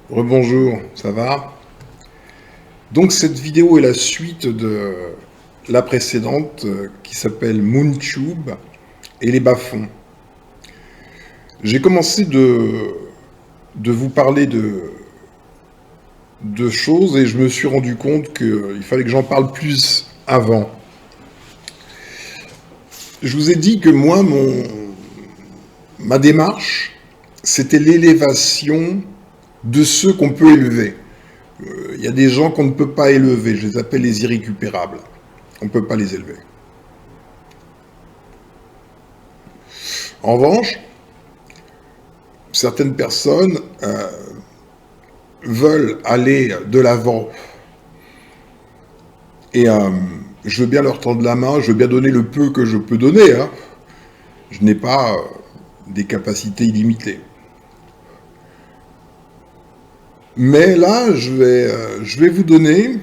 Rebonjour, ça va? Donc cette vidéo est la suite de la précédente qui s'appelle MoonTube et les bas-fonds. J'ai commencé de vous parler de choses et je me suis rendu compte qu'il fallait que j'en parle plus avant. Je vous ai dit que moi, ma démarche, c'était l'élévation de ceux qu'on peut élever. Il y a des gens qu'on ne peut pas élever, je les appelle les irrécupérables. On ne peut pas les élever. En revanche, certaines personnes veulent aller de l'avant. Et je veux bien leur tendre la main, je veux bien donner le peu que je peux donner. Hein. Je n'ai pas des capacités illimitées. Mais là, je vais vous donner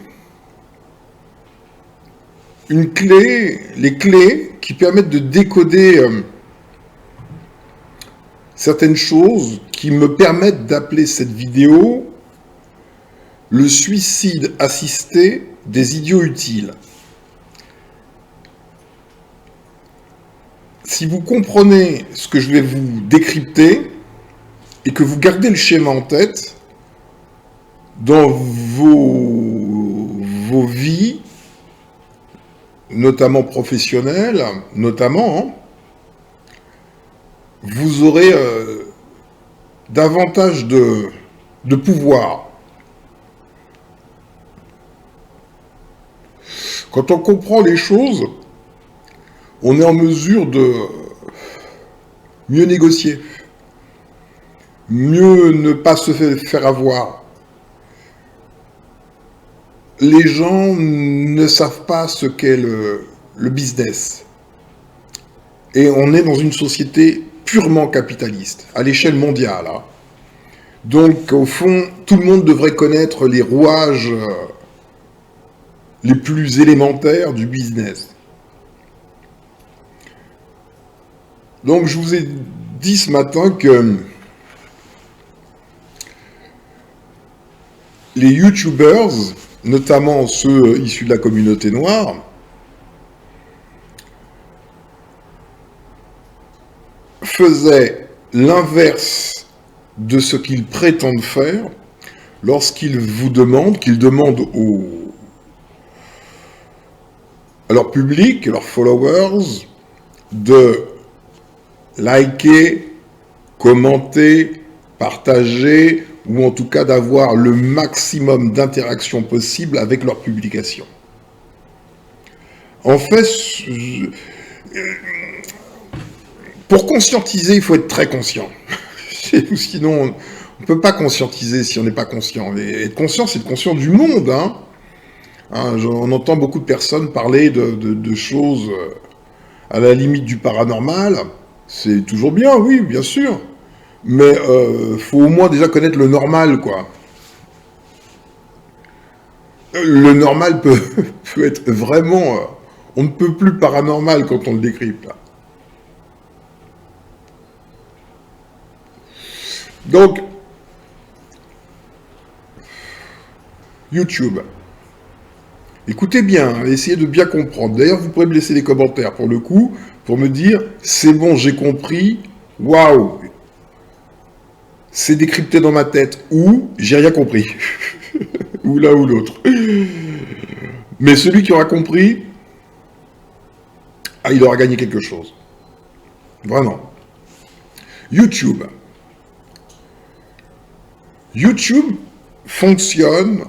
les clés qui permettent de décoder certaines choses qui me permettent d'appeler cette vidéo le suicide assisté des idiots utiles. Si vous comprenez ce que je vais vous décrypter et que vous gardez le schéma en tête, dans vos vies, notamment professionnelles, vous aurez davantage de pouvoir. Quand on comprend les choses, on est en mesure de mieux négocier, mieux ne pas se faire avoir. Les gens ne savent pas ce qu'est le business. Et on est dans une société purement capitaliste, à l'échelle mondiale. Hein. Donc, au fond, tout le monde devrait connaître les rouages les plus élémentaires du business. Donc, je vous ai dit ce matin que les YouTubers, notamment ceux issus de la communauté noire, faisaient l'inverse de ce qu'ils prétendent faire lorsqu'ils vous demandent, qu'ils demandent à leur public, à leurs followers, de liker, commenter, partager, ou en tout cas d'avoir le maximum d'interaction possible avec leur publication. En fait, pour conscientiser, il faut être très conscient. Sinon, on ne peut pas conscientiser si on n'est pas conscient. Et être conscient, c'est être conscient du monde. Hein. On entend beaucoup de personnes parler de choses à la limite du paranormal. C'est toujours bien, oui, bien sûr. Mais faut au moins déjà connaître le normal, quoi. Le normal peut être vraiment... on ne peut plus paranormal quand on le décrypte, là. Donc, YouTube. Écoutez bien, essayez de bien comprendre. D'ailleurs, vous pourrez me laisser des commentaires, pour le coup, pour me dire, c'est bon, j'ai compris, waouh, c'est décrypté dans ma tête, ou j'ai rien compris. Ou l'un ou l'autre. Mais celui qui aura compris, il aura gagné quelque chose. Vraiment. YouTube. YouTube fonctionne,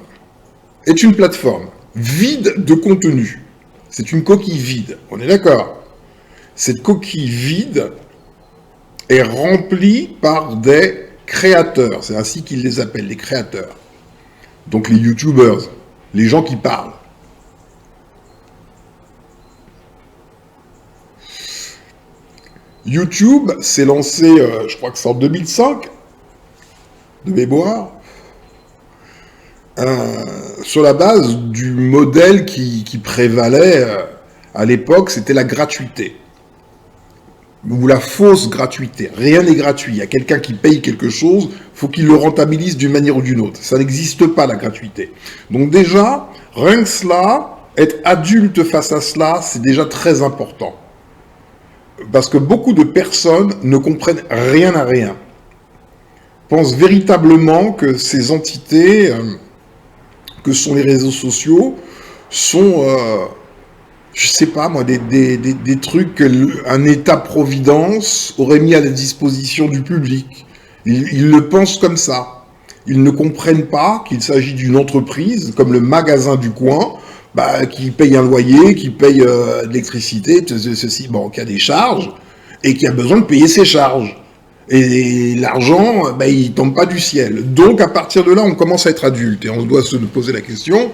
est une plateforme vide de contenu. C'est une coquille vide, on est d'accord. Cette coquille vide est remplie par des créateurs, c'est ainsi qu'ils les appellent, les créateurs. Donc les YouTubers, les gens qui parlent. YouTube s'est lancé, je crois que c'est en 2005, de mémoire, sur la base du modèle qui prévalait à l'époque, c'était la gratuité. ou la fausse gratuité. Rien n'est gratuit. Il y a quelqu'un qui paye quelque chose, faut qu'il le rentabilise d'une manière ou d'une autre. Ça n'existe pas, la gratuité. Donc déjà, rien que cela, être adulte face à cela, c'est déjà très important. Parce que beaucoup de personnes ne comprennent rien à rien. Pensent véritablement que ces entités, que sont les réseaux sociaux, sont, je sais pas moi, des trucs qu'un État-providence aurait mis à la disposition du public. Ils le pensent comme ça. Ils ne comprennent pas qu'il s'agit d'une entreprise, comme le magasin du coin, qui paye un loyer, qui paye de l'électricité, ceci, bon, qui a des charges, et qui a besoin de payer ses charges. Et l'argent, il tombe pas du ciel. Donc, à partir de là, on commence à être adulte, et on doit se poser la question,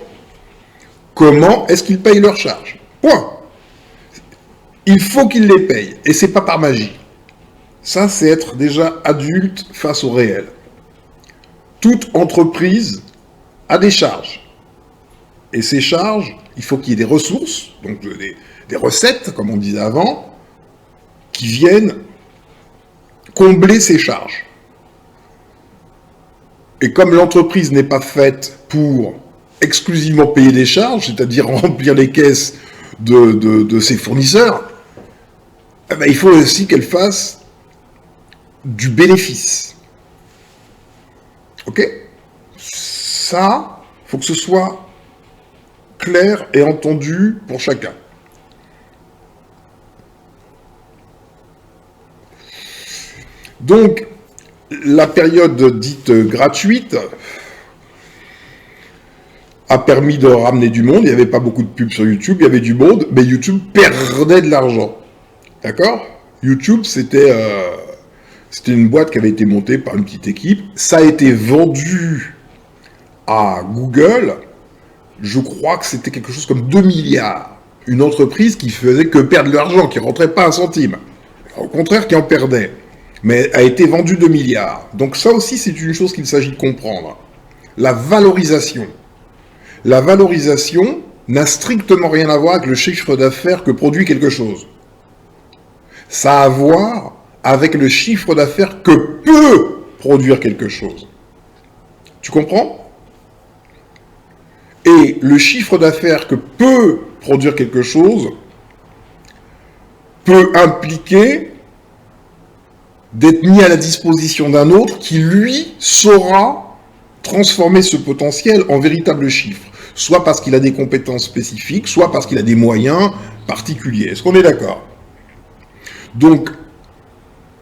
comment est-ce qu'ils payent leurs charges? Point. Il faut qu'ils les payent, et c'est pas par magie. Ça, c'est être déjà adulte face au réel. Toute entreprise a des charges. Et ces charges, il faut qu'il y ait des ressources, donc des recettes, comme on disait avant, qui viennent combler ces charges. Et comme l'entreprise n'est pas faite pour exclusivement payer des charges, c'est-à-dire remplir les caisses de ses fournisseurs, il faut aussi qu'elle fasse du bénéfice. Ok? Ça, il faut que ce soit clair et entendu pour chacun. Donc, la période dite gratuite a permis de ramener du monde. Il n'y avait pas beaucoup de pubs sur YouTube, il y avait du monde, mais YouTube perdait de l'argent. D'accord? YouTube, c'était une boîte qui avait été montée par une petite équipe. Ça a été vendu à Google. Je crois que c'était quelque chose comme 2 milliards. Une entreprise qui faisait que perdre de l'argent, qui ne rentrait pas un centime. Au contraire, qui en perdait. Mais a été vendue 2 milliards. Donc ça aussi, c'est une chose qu'il s'agit de comprendre. La valorisation. La valorisation n'a strictement rien à voir avec le chiffre d'affaires que produit quelque chose. Ça a à voir avec le chiffre d'affaires que peut produire quelque chose. Tu comprends? Et le chiffre d'affaires que peut produire quelque chose peut impliquer d'être mis à la disposition d'un autre qui, lui, saura transformer ce potentiel en véritable chiffre. Soit parce qu'il a des compétences spécifiques, soit parce qu'il a des moyens particuliers. Est-ce qu'on est d'accord? Donc,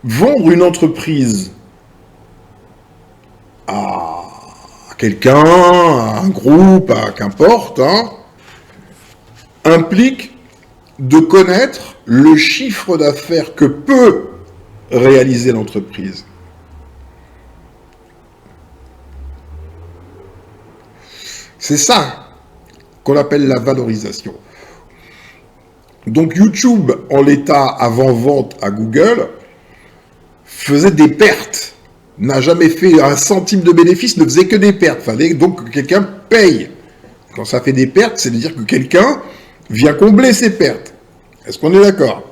vendre une entreprise à quelqu'un, à un groupe, à qu'importe, implique de connaître le chiffre d'affaires que peut réaliser l'entreprise. C'est ça qu'on appelle la valorisation. Donc YouTube, en l'état avant-vente à Google, faisait des pertes, n'a jamais fait un centime de bénéfice, ne faisait que des pertes. Fallait donc que quelqu'un paye. Quand ça fait des pertes, c'est-à-dire que quelqu'un vient combler ses pertes. Est-ce qu'on est d'accord?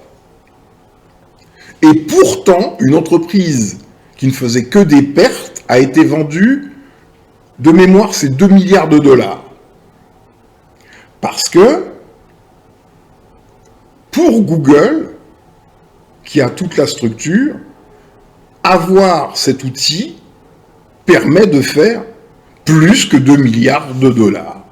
Et pourtant, une entreprise qui ne faisait que des pertes a été vendue, de mémoire, c'est 2 milliards de dollars. Parce que, pour Google, qui a toute la structure, avoir cet outil permet de faire plus que 2 milliards de dollars.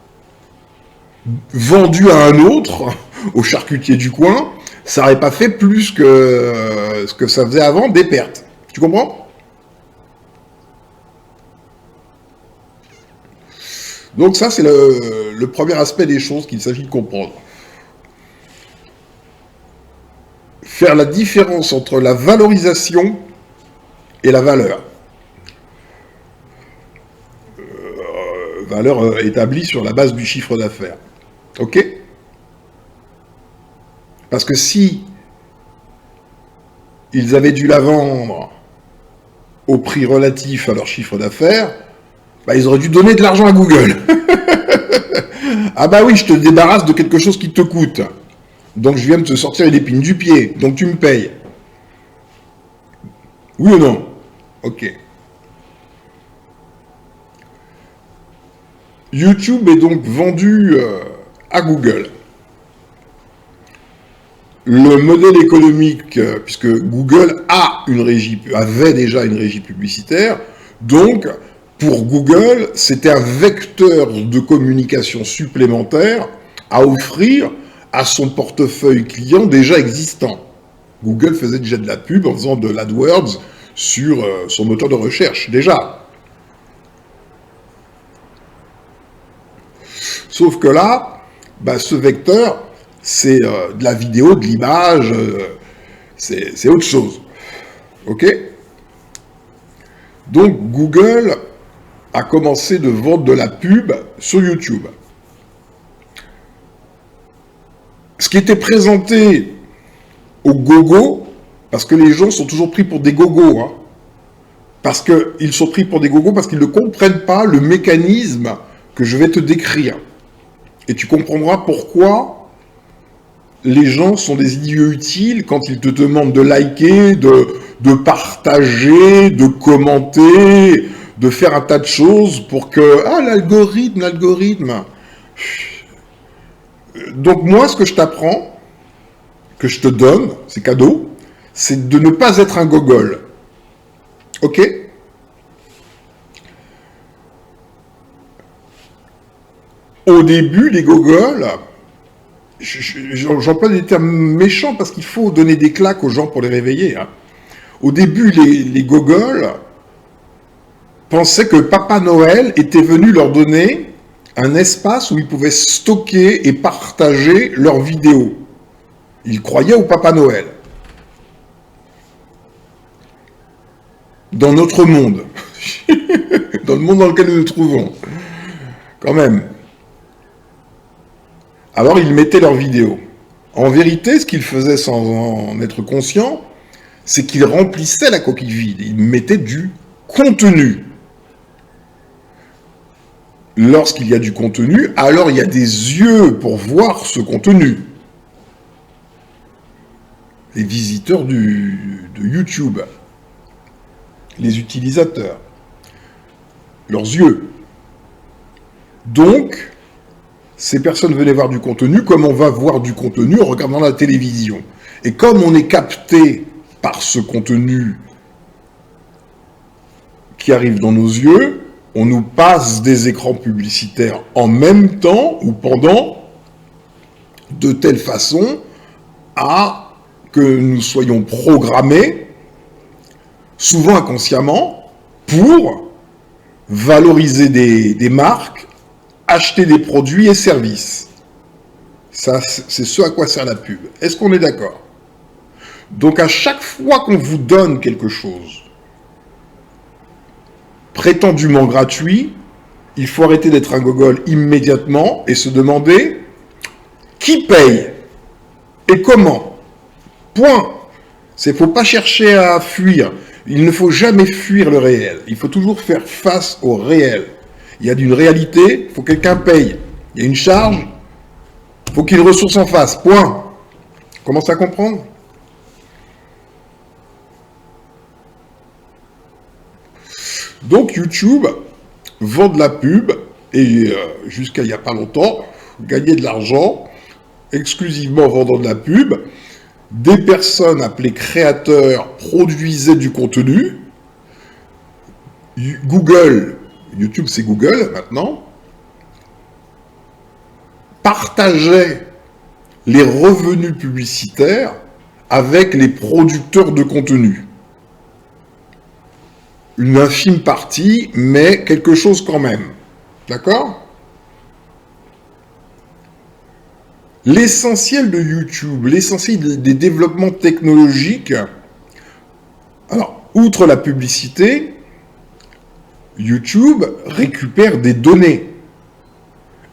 Vendu à un autre, au charcutier du coin, ça n'aurait pas fait plus que ce que ça faisait avant, des pertes. Tu comprends? Donc ça, c'est le premier aspect des choses qu'il s'agit de comprendre. Faire la différence entre la valorisation et la valeur. Valeur établie sur la base du chiffre d'affaires. Ok? Parce que si ils avaient dû la vendre au prix relatif à leur chiffre d'affaires, ils auraient dû donner de l'argent à Google. Ah bah oui, je te débarrasse de quelque chose qui te coûte. Donc je viens de te sortir une épine du pied, donc tu me payes. Oui ou non? Ok. YouTube est donc vendu à Google. Le modèle économique, puisque Google avait déjà une régie publicitaire, donc pour Google, c'était un vecteur de communication supplémentaire à offrir à son portefeuille client déjà existant. Google faisait déjà de la pub en faisant de l'AdWords sur son moteur de recherche, déjà. Sauf que là, ce vecteur, c'est de la vidéo, de l'image, c'est autre chose. Ok? Donc Google a commencé de vendre de la pub sur YouTube. Ce qui était présenté aux gogos, parce que les gens sont toujours pris pour des gogos, hein, parce qu'ils sont pris pour des gogos parce qu'ils ne comprennent pas le mécanisme que je vais te décrire. Et tu comprendras pourquoi les gens sont des idiots utiles quand ils te demandent de liker, de partager, de commenter, de faire un tas de choses pour que... Ah, l'algorithme. Donc moi, ce que je t'apprends, que je te donne, c'est cadeau, c'est de ne pas être un gogol. Ok? Au début, les gogols, j'emploie des termes méchants parce qu'il faut donner des claques aux gens pour les réveiller. Hein. Au début, les gogols pensaient que Papa Noël était venu leur donner un espace où ils pouvaient stocker et partager leurs vidéos. Ils croyaient au Papa Noël. Dans notre monde. Dans le monde dans lequel nous nous trouvons. Quand même. Alors ils mettaient leurs vidéos. En vérité, ce qu'ils faisaient sans en être conscients, c'est qu'ils remplissaient la coquille vide. Ils mettaient du contenu. Lorsqu'il y a du contenu, alors il y a des yeux pour voir ce contenu. Les visiteurs de YouTube, les utilisateurs, leurs yeux. Donc, ces personnes venaient voir du contenu comme on va voir du contenu en regardant la télévision. Et comme on est capté par ce contenu qui arrive dans nos yeux, on nous passe des écrans publicitaires en même temps ou pendant, de telle façon à que nous soyons programmés, souvent inconsciemment, pour valoriser des marques, acheter des produits et services. Ça, c'est ce à quoi sert la pub. Est-ce qu'on est d'accord? Donc à chaque fois qu'on vous donne quelque chose, prétendument gratuit, il faut arrêter d'être un gogol immédiatement et se demander qui paye et comment. Point. Il ne faut pas chercher à fuir. Il ne faut jamais fuir le réel. Il faut toujours faire face au réel. Il y a d'une réalité, il faut que quelqu'un paye. Il y a une charge, il faut qu'il y ait une ressource en face. Point. Commence à comprendre? Donc YouTube vend de la pub et jusqu'à il n'y a pas longtemps, gagnait de l'argent exclusivement en vendant de la pub. Des personnes appelées créateurs produisaient du contenu. Google, YouTube c'est Google maintenant, partageait les revenus publicitaires avec les producteurs de contenu. Une infime partie, mais quelque chose quand même. D'accord? L'essentiel de YouTube, l'essentiel des développements technologiques, alors, outre la publicité, YouTube récupère des données.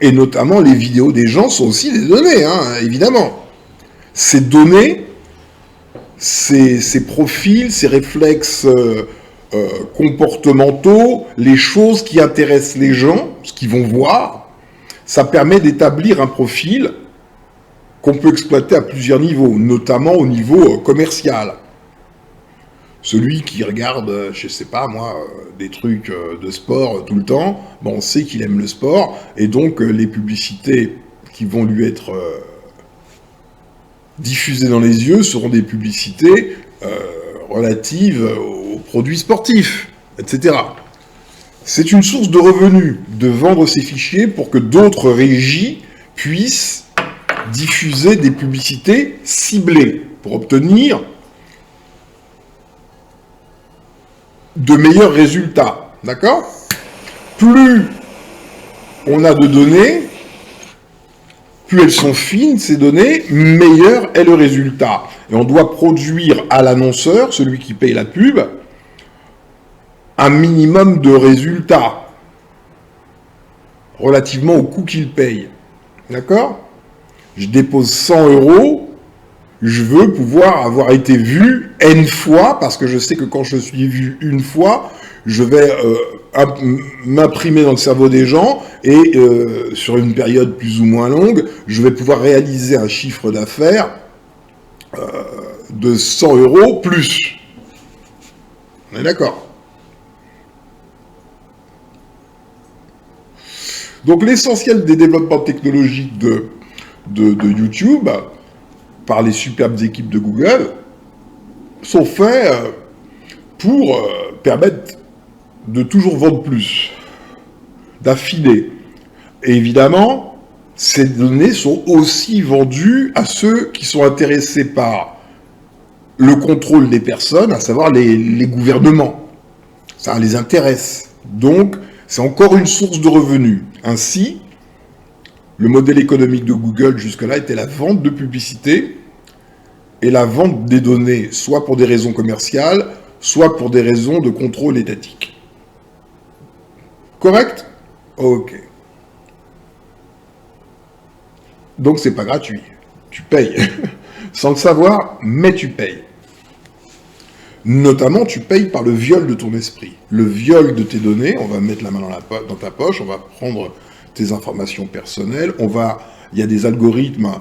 Et notamment, les vidéos des gens sont aussi des données, hein, évidemment. Ces données, ces profils, ces réflexes comportementaux, les choses qui intéressent les gens, ce qu'ils vont voir, ça permet d'établir un profil qu'on peut exploiter à plusieurs niveaux, notamment au niveau commercial. Celui qui regarde, je sais pas moi, des trucs de sport tout le temps, on sait qu'il aime le sport, et donc les publicités qui vont lui être diffusées dans les yeux seront des publicités relatives aux produits sportifs, etc. C'est une source de revenus de vendre ces fichiers pour que d'autres régies puissent diffuser des publicités ciblées pour obtenir de meilleurs résultats. D'accord? Plus on a de données, plus elles sont fines, ces données, meilleur est le résultat. Et on doit produire à l'annonceur, celui qui paye la pub, un minimum de résultats relativement au coût qu'il paye. D'accord? Je dépose 100 €, je veux pouvoir avoir été vu N fois, parce que je sais que quand je suis vu une fois, je vais m'imprimer dans le cerveau des gens, et sur une période plus ou moins longue, je vais pouvoir réaliser un chiffre d'affaires de 100 € plus. On est d'accord? Donc l'essentiel des développements technologiques de YouTube, par les superbes équipes de Google, sont faits pour permettre de toujours vendre plus, d'affiner. Et évidemment, ces données sont aussi vendues à ceux qui sont intéressés par le contrôle des personnes, à savoir les gouvernements. Ça les intéresse. Donc, c'est encore une source de revenus. Ainsi, le modèle économique de Google jusque-là était la vente de publicité et la vente des données, soit pour des raisons commerciales, soit pour des raisons de contrôle étatique. Correct? Ok. Donc c'est pas gratuit. Tu payes. Sans le savoir, mais tu payes. Notamment, tu payes par le viol de ton esprit. Le viol de tes données, on va mettre la main dans ta poche, on va prendre tes informations personnelles, il y a des algorithmes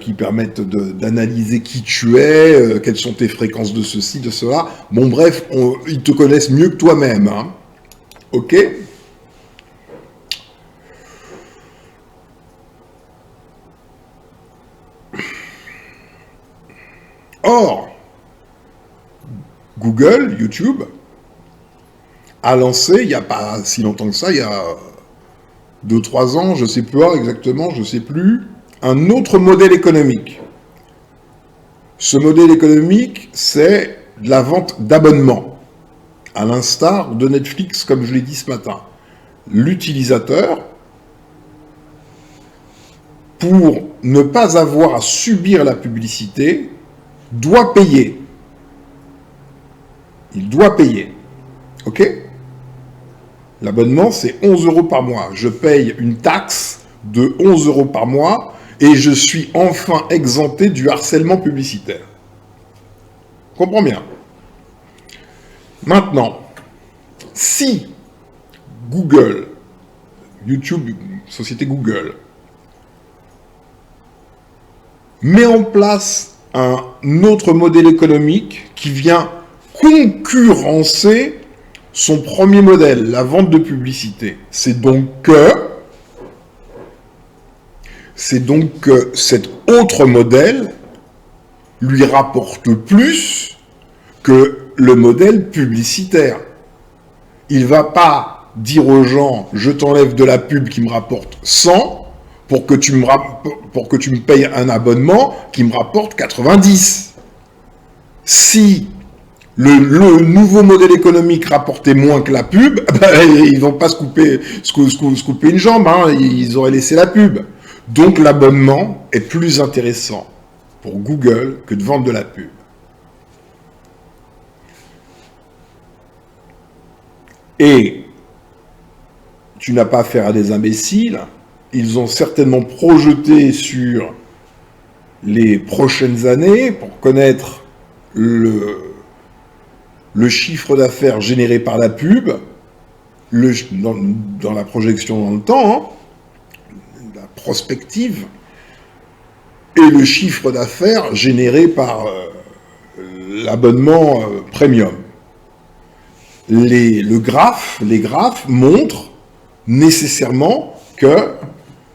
qui permettent d'analyser qui tu es, quelles sont tes fréquences de ceci, de cela. Bon bref, ils te connaissent mieux que toi-même. Hein. Ok ? Or, Google, YouTube, a lancé, il n'y a pas si longtemps que ça, il y a 2-3 ans, je ne sais plus exactement, je ne sais plus, un autre modèle économique. Ce modèle économique, c'est de la vente d'abonnements, à l'instar de Netflix, comme je l'ai dit ce matin. L'utilisateur, pour ne pas avoir à subir la publicité, doit payer. Il doit payer. Ok ? L'abonnement, c'est 11 € par mois. Je paye une taxe de 11 € par mois et je suis enfin exempté du harcèlement publicitaire. Comprends bien. Maintenant, si Google, YouTube, société Google, met en place un autre modèle économique qui vient concurrencer son premier modèle, la vente de publicité. C'est donc que cet autre modèle lui rapporte plus que le modèle publicitaire. Il ne va pas dire aux gens, je t'enlève de la pub qui me rapporte 100 pour que tu me payes un abonnement qui me rapporte 90. Si le nouveau modèle économique rapportait moins que la pub, ils vont pas se couper une jambe, hein, ils auraient laissé la pub. Donc l'abonnement est plus intéressant pour Google que de vendre de la pub. Et tu n'as pas affaire à des imbéciles, ils ont certainement projeté sur les prochaines années pour connaître le chiffre d'affaires généré par la pub, dans la projection dans le temps, hein, la prospective, et le chiffre d'affaires généré par l'abonnement premium. les graphes montrent nécessairement que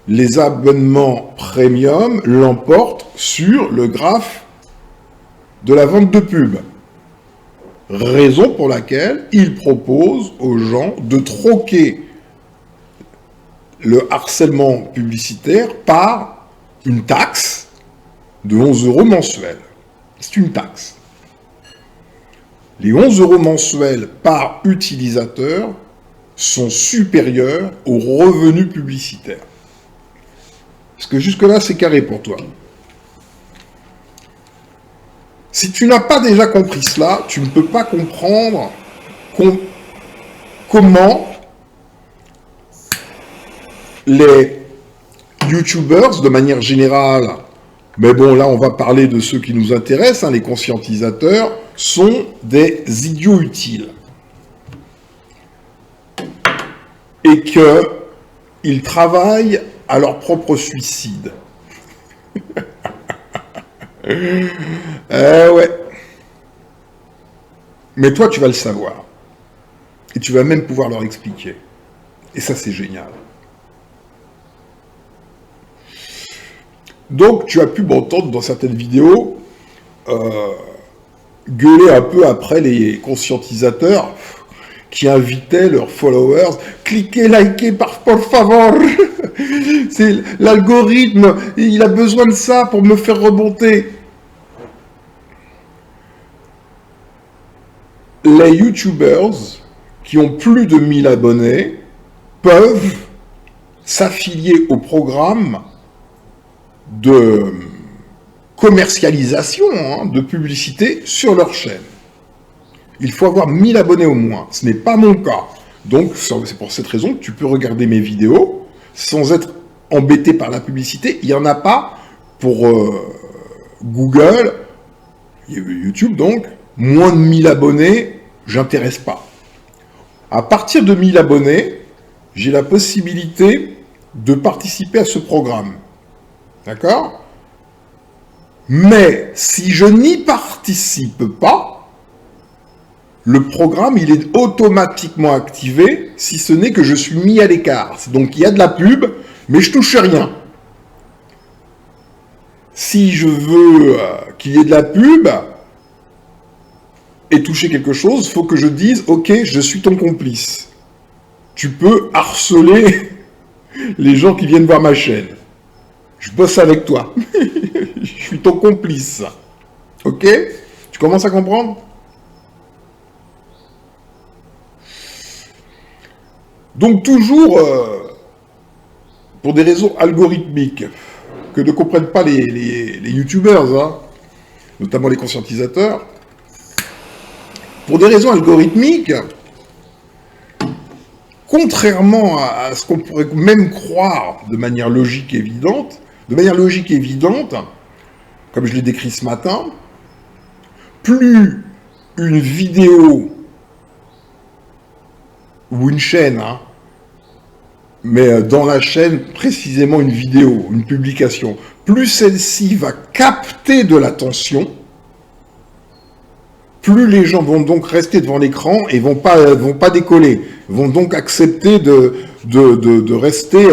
les abonnements premium l'emportent sur le graphe de la vente de pub. Raison pour laquelle il propose aux gens de troquer le harcèlement publicitaire par une taxe de 11 € mensuels. C'est une taxe. Les 11 € mensuels par utilisateur sont supérieurs aux revenus publicitaires. Parce que jusque-là, c'est carré pour toi. Si tu n'as pas déjà compris cela, tu ne peux pas comprendre comment les YouTubers, de manière générale, mais bon, là, on va parler de ceux qui nous intéressent, les conscientisateurs, sont des idiots utiles. Et qu'ils travaillent à leur propre suicide. Ouais. Mais toi, tu vas le savoir. Et tu vas même pouvoir leur expliquer. Et ça, c'est génial. Donc, tu as pu m'entendre dans certaines vidéos gueuler un peu après les conscientisateurs qui invitaient leurs followers « Cliquez, likez, por favor !» C'est l'algorithme, il a besoin de ça pour me faire remonter. Les YouTubers qui ont plus de 1000 abonnés peuvent s'affilier au programme de commercialisation de publicité sur leur chaîne. Il faut avoir 1000 abonnés au moins. Ce n'est pas mon cas. Donc, c'est pour cette raison que tu peux regarder mes vidéos sans être embêté par la publicité. Il n'y en a pas pour Google, YouTube donc. Moins de 1000 abonnés, j'intéresse pas. À partir de 1000 abonnés, j'ai la possibilité de participer à ce programme. D'accord ? Mais si je n'y participe pas, le programme, il est automatiquement activé, si ce n'est que je suis mis à l'écart. Donc, il y a de la pub, mais je touche rien. Si je veux qu'il y ait de la pub et toucher quelque chose, il faut que je dise « Ok, je suis ton complice. Tu peux harceler les gens qui viennent voir ma chaîne. Je bosse avec toi. Je suis ton complice. Ok ? Tu commences à comprendre ? Donc toujours, pour des raisons algorithmiques, que ne comprennent pas les youtubeurs, notamment les conscientisateurs, pour des raisons algorithmiques, contrairement à ce qu'on pourrait même croire de manière logique et évidente, comme je l'ai décrit ce matin, plus une vidéo ou une chaîne, mais dans la chaîne, précisément une vidéo, une publication, plus celle-ci va capter de l'attention, plus les gens vont donc rester devant l'écran et vont pas décoller, vont donc accepter de rester,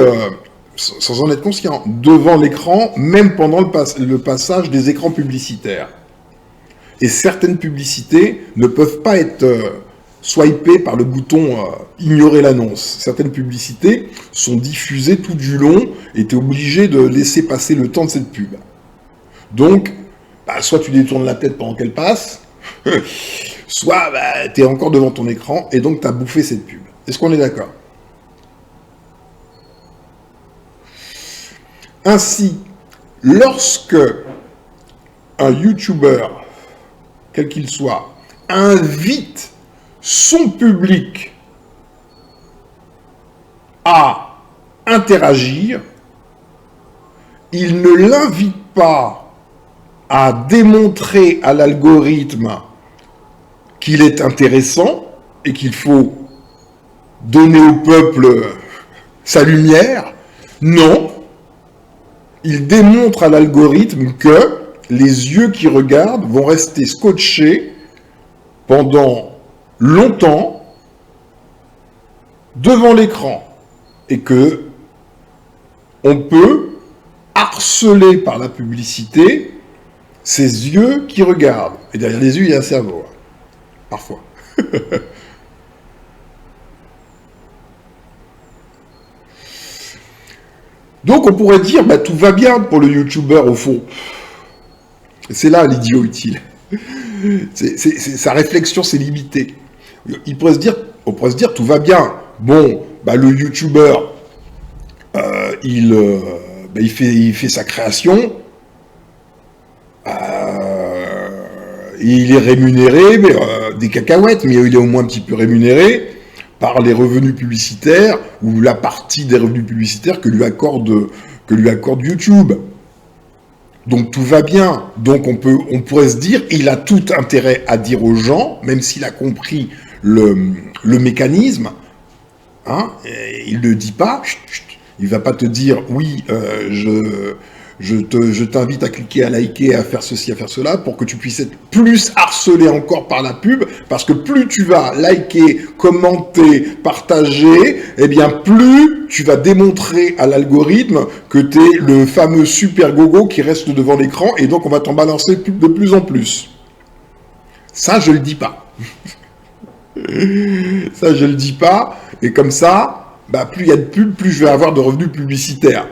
sans en être conscient, devant l'écran, même pendant le passage des écrans publicitaires. Et certaines publicités ne peuvent pas être swipées par le bouton ignorer l'annonce. Certaines publicités sont diffusées tout du long et tu es obligé de laisser passer le temps de cette pub. Donc, soit tu détournes la tête pendant qu'elle passe, soit tu es encore devant ton écran et donc tu as bouffé cette pub. Est-ce qu'on est d'accord ? Ainsi, lorsque un YouTuber, quel qu'il soit, invite son public à interagir, il ne l'invite pas à démontrer à l'algorithme qu'il est intéressant et qu'il faut donner au peuple sa lumière. Non, il démontre à l'algorithme que les yeux qui regardent vont rester scotchés pendant longtemps devant l'écran et que on peut harceler par la publicité ses yeux qui regardent. Et derrière les yeux, il y a un cerveau, hein, parfois. Donc on pourrait dire, bah, tout va bien pour le YouTuber au fond. C'est là l'idiot utile. Sa réflexion, c'est limité. On pourrait se dire, tout va bien. Bon, bah, le YouTuber, il fait sa création, il est rémunéré, mais, des cacahuètes, mais il est au moins un petit peu rémunéré par les revenus publicitaires ou la partie des revenus publicitaires que lui accorde YouTube. Donc tout va bien. Donc on pourrait se dire, il a tout intérêt à dire aux gens, même s'il a compris le mécanisme, hein, il ne le dit pas, il va pas te dire, oui, je t'invite à cliquer, à liker, à faire ceci, à faire cela, pour que tu puisses être plus harcelé encore par la pub, parce que plus tu vas liker, commenter, partager, eh bien plus tu vas démontrer à l'algorithme que tu es le fameux super gogo qui reste devant l'écran, et donc on va t'en balancer de plus en plus. Ça, je le dis pas. Ça, je le dis pas, et comme ça, bah, plus il y a de pubs, plus je vais avoir de revenus publicitaires.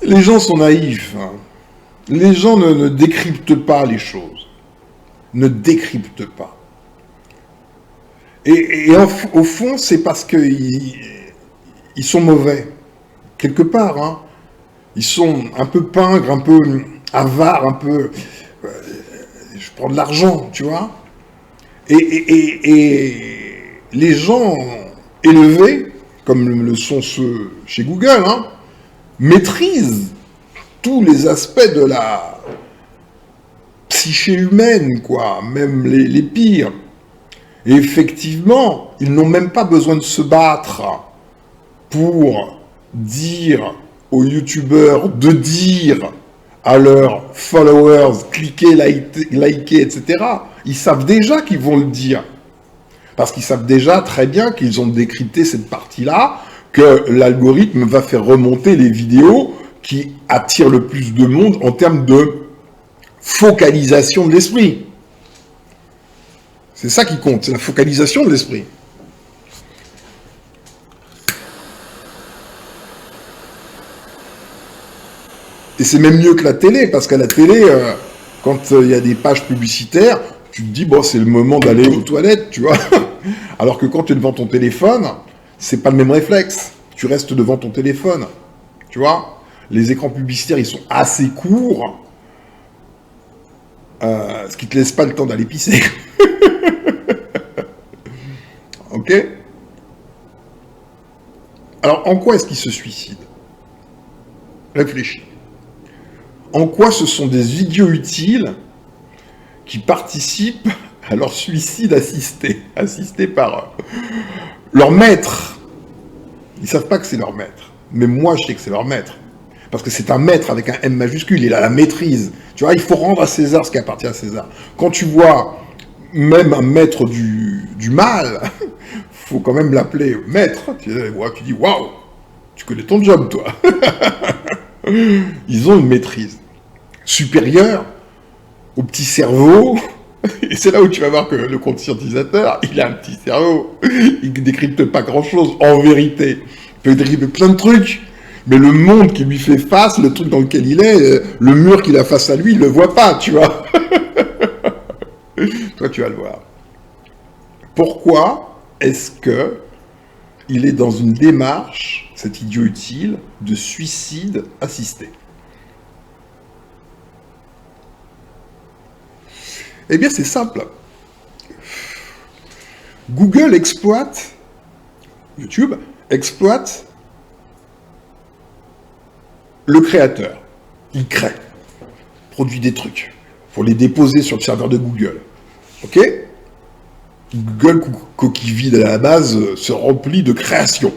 Les gens sont naïfs. Hein. Les gens ne décryptent pas les choses. Ne décryptent pas. Et au fond, c'est parce qu'ils sont mauvais. Quelque part. Hein. Ils sont un peu pingres, un peu avares, un peu... je prends de l'argent, tu vois. Et les gens élevés, comme le sont ceux chez Google, hein, maîtrisent tous les aspects de la psyché humaine, quoi, même les pires. Et effectivement, ils n'ont même pas besoin de se battre pour dire aux youtubeurs de dire à leurs followers, cliquez, likez, etc. Ils savent déjà qu'ils vont le dire. Parce qu'ils savent déjà très bien qu'ils ont décrypté cette partie-là, que l'algorithme va faire remonter les vidéos qui attirent le plus de monde en termes de focalisation de l'esprit. C'est ça qui compte, c'est la focalisation de l'esprit. Et c'est même mieux que la télé, parce qu'à la télé, quand il y a des pages publicitaires, tu te dis, bon, c'est le moment d'aller aux toilettes, tu vois. Alors que quand tu es devant ton téléphone, c'est pas le même réflexe. Tu restes devant ton téléphone, tu vois. Les écrans publicitaires, ils sont assez courts, ce qui te laisse pas le temps d'aller pisser. Ok? Alors, en quoi est-ce qu'ils se suicident? Réfléchis. En quoi ce sont des idiots utiles qui participent à leur suicide assisté par leur maître? Ils savent pas que c'est leur maître. Mais moi, je sais que c'est leur maître. Parce que c'est un maître avec un M majuscule, il a la maîtrise. Tu vois, il faut rendre à César ce qui appartient à César. Quand tu vois même un maître du mal, faut quand même l'appeler maître. Tu dis, waouh, tu connais ton job, toi. Ils ont une maîtrise supérieure au petit cerveau. Et c'est là où tu vas voir que le conscientisateur, il a un petit cerveau. Il ne décrypte pas grand-chose, en vérité. Il peut décrypter plein de trucs. Mais le monde qui lui fait face, le truc dans lequel il est, le mur qu'il a face à lui, il ne le voit pas, tu vois. Toi, tu vas le voir. Pourquoi est-ce que il est dans une démarche, cet idiot utile, de suicide assisté? Eh bien, c'est simple. Google exploite, YouTube exploite le créateur. Il crée, produit des trucs pour les déposer sur le serveur de Google. Ok? Google, coquille vide à la base, se remplit de création.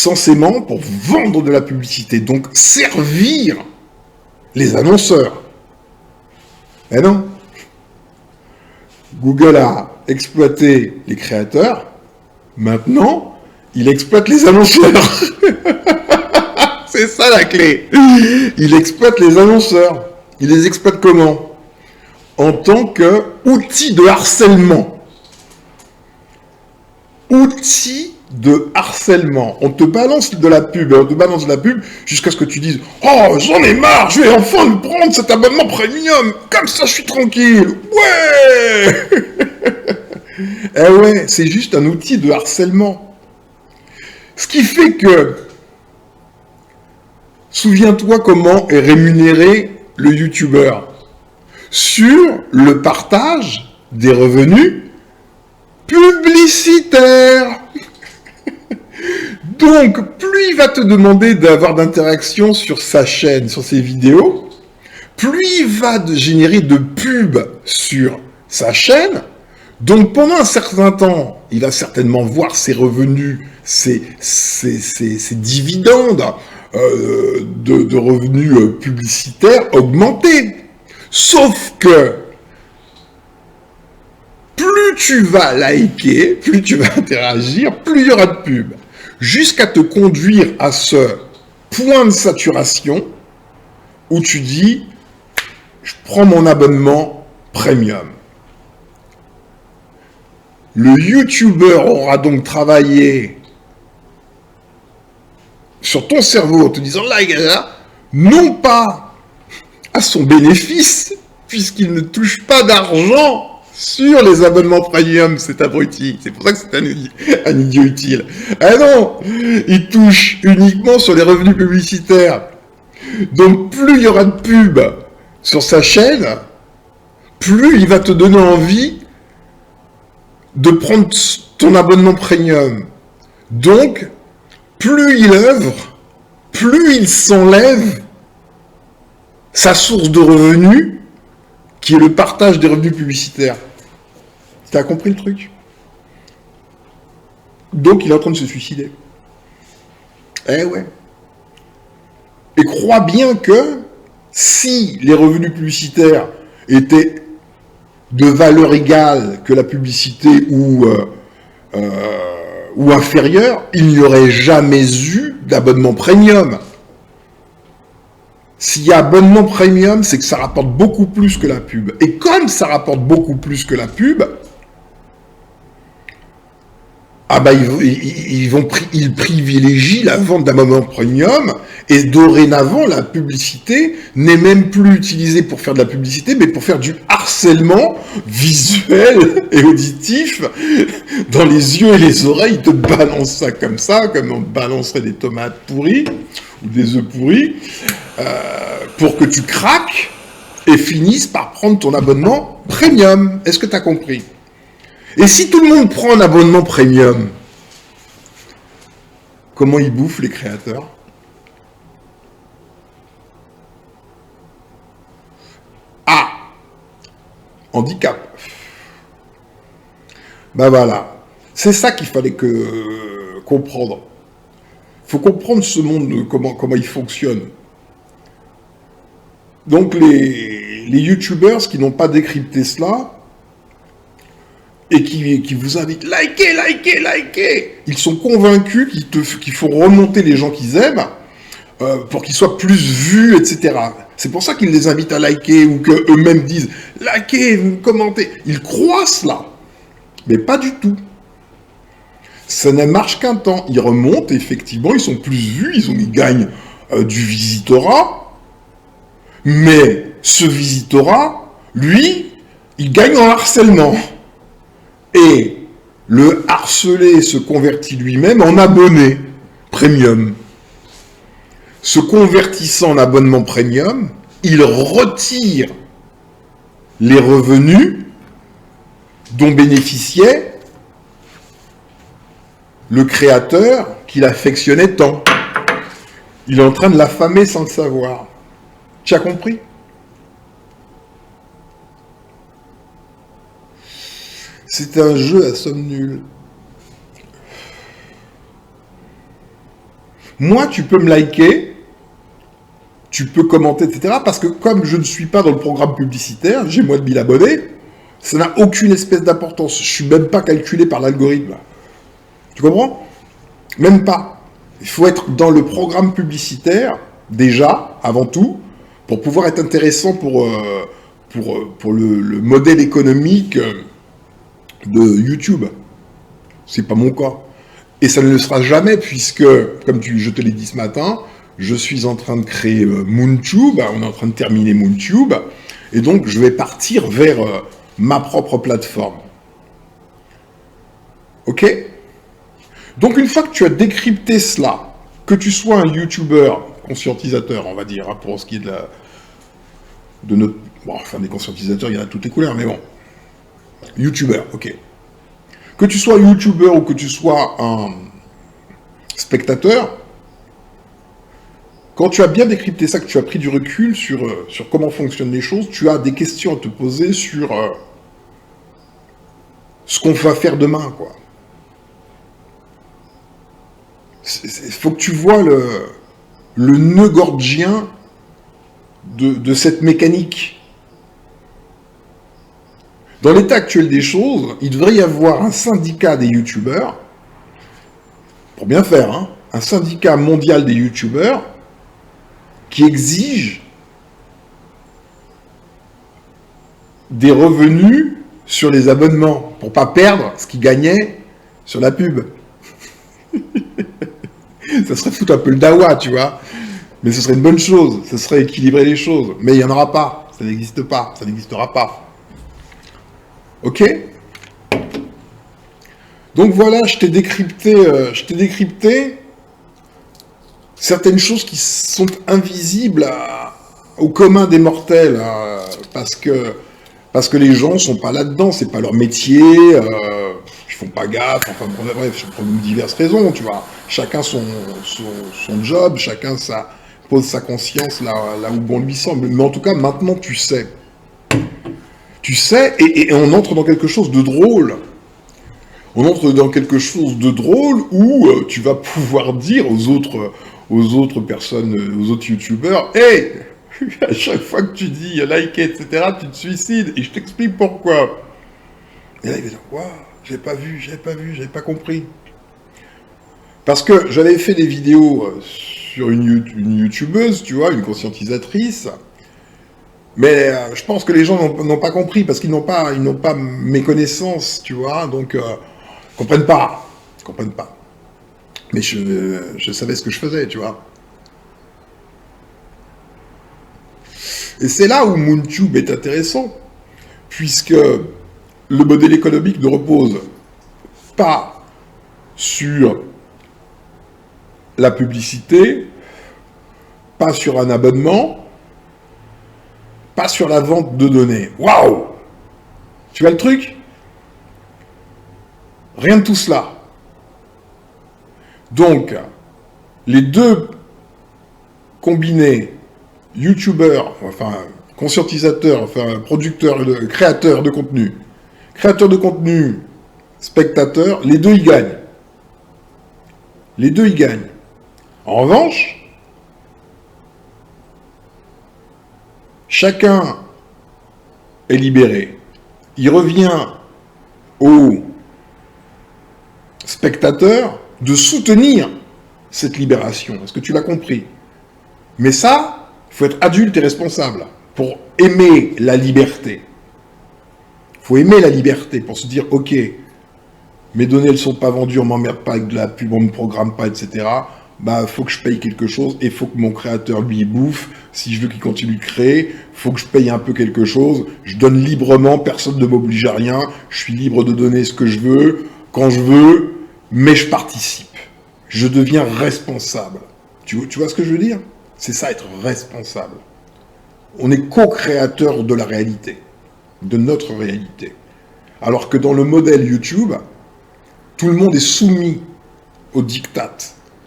censément pour vendre de la publicité, donc servir les annonceurs. Eh non. Google a exploité les créateurs, maintenant, il exploite les annonceurs. C'est ça la clé. Il exploite les annonceurs. Il les exploite comment? En tant qu'outil de harcèlement. Outil de harcèlement. On te balance de la pub, jusqu'à ce que tu dises « Oh, j'en ai marre, je vais enfin me prendre cet abonnement premium, comme ça je suis tranquille. Ouais !» Eh ouais, c'est juste un outil de harcèlement. Ce qui fait que, souviens-toi comment est rémunéré le youtubeur. Sur le partage des revenus publicitaires. Donc, plus il va te demander d'avoir d'interaction sur sa chaîne, sur ses vidéos, plus il va générer de pubs sur sa chaîne. Donc, pendant un certain temps, il va certainement voir ses revenus, ses dividendes de revenus publicitaires augmenter. Sauf que, plus tu vas liker, plus tu vas interagir, plus il y aura de pubs. Jusqu'à te conduire à ce point de saturation où tu dis, je prends mon abonnement premium. Le YouTuber aura donc travaillé sur ton cerveau en te disant, là, non pas à son bénéfice, puisqu'il ne touche pas d'argent sur les abonnements premium, cet abruti. C'est pour ça que c'est un idiot utile. Ah non, il touche uniquement sur les revenus publicitaires. Donc plus il y aura de pubs sur sa chaîne, plus il va te donner envie de prendre ton abonnement premium. Donc, plus il œuvre, plus il s'enlève sa source de revenus, qui est le partage des revenus publicitaires. T'as compris le truc? Donc, il est en train de se suicider. Eh ouais. Et crois bien que si les revenus publicitaires étaient de valeur égale que la publicité ou inférieure, il n'y aurait jamais eu d'abonnement premium. S'il y a abonnement premium, c'est que ça rapporte beaucoup plus que la pub. Et comme ça rapporte beaucoup plus que la pub, ah bah ils privilégient la vente d'abonnement premium, et dorénavant la publicité n'est même plus utilisée pour faire de la publicité, mais pour faire du harcèlement visuel et auditif dans les yeux et les oreilles. Ils te balancent ça comme on balancerait des tomates pourries ou des œufs pourris, pour que tu craques et finisses par prendre ton abonnement premium. Est-ce que tu as compris? Et si tout le monde prend un abonnement premium, comment ils bouffent les créateurs? Ah, handicap. Ben voilà, c'est ça qu'il fallait comprendre. Il faut comprendre ce monde, comment il fonctionne. Donc les youtubeurs qui n'ont pas décrypté cela, et qui vous invitent, likez, ils sont convaincus qu'il faut remonter les gens qu'ils aiment pour qu'ils soient plus vus, etc. C'est pour ça qu'ils les invitent à liker ou qu'eux-mêmes disent, likez, commentez. Ils croient cela, mais pas du tout. Ça ne marche qu'un temps. Ils remontent, effectivement, ils sont plus vus, ils gagnent du visitorat, mais ce visitorat, lui, il gagne en harcèlement. Et le harcelé se convertit lui-même en abonné premium. Se convertissant en abonnement premium, il retire les revenus dont bénéficiait le créateur qu'il affectionnait tant. Il est en train de l'affamer sans le savoir. Tu as compris ? C'est un jeu à somme nulle. Moi, tu peux me liker, tu peux commenter, etc. Parce que comme je ne suis pas dans le programme publicitaire, j'ai moins de 1000 abonnés, ça n'a aucune espèce d'importance. Je suis même pas calculé par l'algorithme. Tu comprends? Même pas. Il faut être dans le programme publicitaire, déjà, avant tout, pour pouvoir être intéressant pour le modèle économique de YouTube. C'est pas mon cas. Et ça ne le sera jamais puisque, comme je te l'ai dit ce matin, je suis en train de créer MoonTube, on est en train de terminer MoonTube, et donc je vais partir vers ma propre plateforme. Ok? Donc une fois que tu as décrypté cela, que tu sois un YouTuber conscientisateur, on va dire, hein, pour ce qui est de notre... Bon, enfin des conscientisateurs, il y en a toutes les couleurs, mais bon. YouTuber, ok. Que tu sois YouTuber ou que tu sois un spectateur, quand tu as bien décrypté ça, que tu as pris du recul sur comment fonctionnent les choses, tu as des questions à te poser sur ce qu'on va faire demain, quoi. Il faut que tu vois le nœud gordien de cette mécanique. Dans l'état actuel des choses, il devrait y avoir un syndicat des youtubeurs, pour bien faire, hein, un syndicat mondial des youtubeurs qui exige des revenus sur les abonnements pour pas perdre ce qu'ils gagnaient sur la pub. Ça serait foutre un peu le dawa, tu vois. Mais ce serait une bonne chose, ça serait équilibrer les choses. Mais il n'y en aura pas, ça n'existe pas, ça n'existera pas. Ok? Donc voilà, je t'ai décrypté certaines choses qui sont invisibles au commun des mortels, parce que les gens sont pas là-dedans, c'est pas leur métier, ils font pas gaffe, enfin bref, pour diverses raisons, tu vois. Chacun son job, chacun pose sa conscience là où bon lui semble. Mais en tout cas, maintenant tu sais. Tu sais, et on entre dans quelque chose de drôle. On entre dans quelque chose de drôle où tu vas pouvoir dire aux autres personnes, aux autres youtubeurs, hey, à chaque fois que tu dis liker, etc., tu te suicides, et je t'explique pourquoi. Et là, il va dire, waouh, j'avais pas compris. Parce que j'avais fait des vidéos sur une youtubeuse, tu vois, une conscientisatrice, mais je pense que les gens n'ont pas compris, parce qu'ils n'ont pas mes connaissances, tu vois, donc ils comprennent pas. Mais je savais ce que je faisais, tu vois. Et c'est là où MoonTube est intéressant, puisque le modèle économique ne repose pas sur la publicité, pas sur un abonnement, pas sur la vente de données. Waouh! Tu vois le truc? Rien de tout cela. Donc, les deux combinés, youtubeurs, enfin, conscientisateurs, enfin, producteurs, créateurs de contenu, spectateurs, les deux y gagnent. Les deux y gagnent. En revanche, chacun est libéré. Il revient aux spectateurs de soutenir cette libération. Est-ce que tu l'as compris? Mais ça, il faut être adulte et responsable pour aimer la liberté. Il faut aimer la liberté pour se dire, ok, mes données, elles sont pas vendues, on m'emmerde pas avec de la pub, on me programme pas, etc. Bah, faut que je paye quelque chose et faut que mon créateur, lui, bouffe. Si je veux qu'il continue de créer, faut que je paye un peu quelque chose. Je donne librement, personne ne m'oblige à rien. Je suis libre de donner ce que je veux, quand je veux, mais je participe. Je deviens responsable. Tu vois ce que je veux dire? C'est ça, être responsable. On est co-créateur de la réalité, de notre réalité. Alors que dans le modèle YouTube, tout le monde est soumis au diktat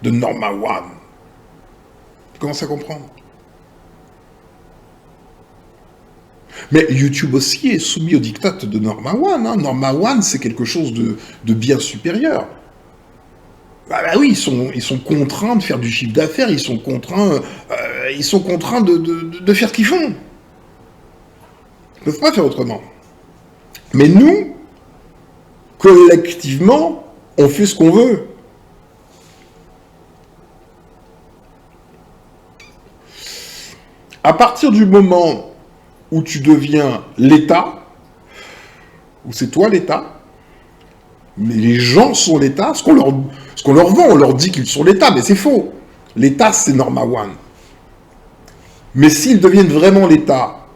de Norma One. Tu commences à comprendre? Mais YouTube aussi est soumis au diktat de Norma One. Hein. Norma One, c'est quelque chose de bien supérieur. Bah oui, ils sont contraints de faire du chiffre d'affaires, ils sont contraints de faire ce qu'ils font. Ils ne peuvent pas faire autrement. Mais nous, collectivement, on fait ce qu'on veut. À partir du moment où tu deviens l'État, où c'est toi l'État, mais les gens sont l'État, ce qu'on leur vend, on leur dit qu'ils sont l'État, mais c'est faux. L'État, c'est Norma One. Mais s'ils deviennent vraiment l'État,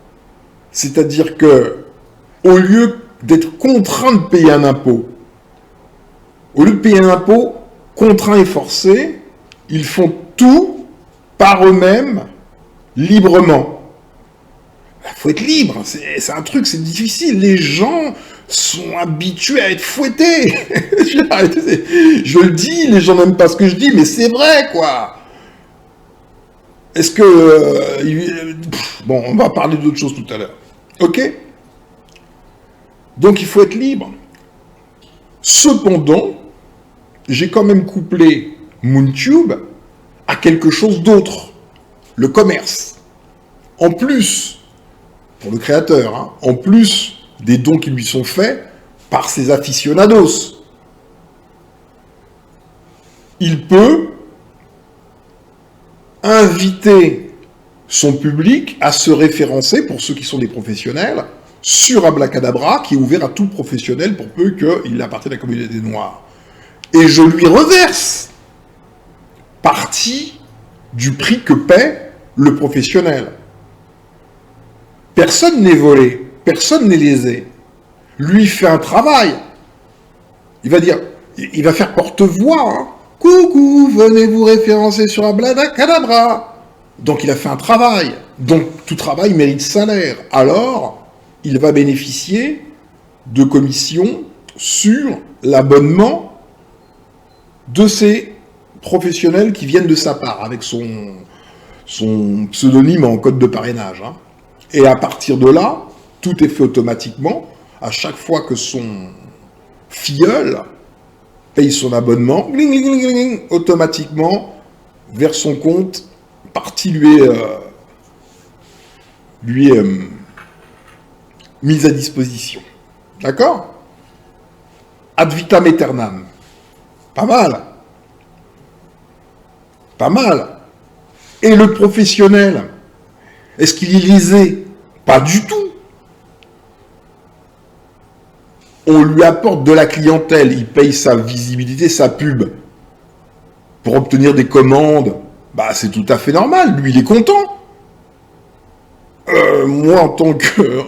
c'est-à-dire que, au lieu d'être contraints de payer un impôt, au lieu de payer un impôt contraint et forcé, ils font tout par eux-mêmes, librement. Il faut être libre, c'est un truc, c'est difficile. Les gens sont habitués à être fouettés. Je le dis, les gens n'aiment pas ce que je dis, mais c'est vrai, quoi. Est-ce que... bon, on va parler d'autre chose tout à l'heure. Ok? Donc, il faut être libre. Cependant, j'ai quand même couplé MoonTube à quelque chose d'autre. Le commerce. En plus, pour le créateur, hein, en plus des dons qui lui sont faits par ses aficionados, il peut inviter son public à se référencer, pour ceux qui sont des professionnels, sur Abracadabra, qui est ouvert à tout professionnel pour peu qu'il appartienne à la communauté noire. Et je lui reverse partie du prix que paie le professionnel. Personne n'est volé, personne n'est lésé. Lui fait un travail. Il va dire, il va faire porte-voix. Hein. Coucou, venez vous référencer sur Abracadabra. Donc il a fait un travail. Donc tout travail mérite salaire. Alors, il va bénéficier de commissions sur l'abonnement de ces professionnels qui viennent de sa part, avec son pseudonyme en code de parrainage. Hein. Et à partir de là, tout est fait automatiquement. À chaque fois que son filleul paye son abonnement, gling, gling, gling, gling, automatiquement, vers son compte, partie lui est mise à disposition. D'accord? Ad vitam aeternam. Pas mal. Pas mal. Et le professionnel, est-ce qu'il est lésé? Pas du tout. On lui apporte de la clientèle, il paye sa visibilité, sa pub, pour obtenir des commandes. Bah, c'est tout à fait normal, lui, il est content. Moi, en tant que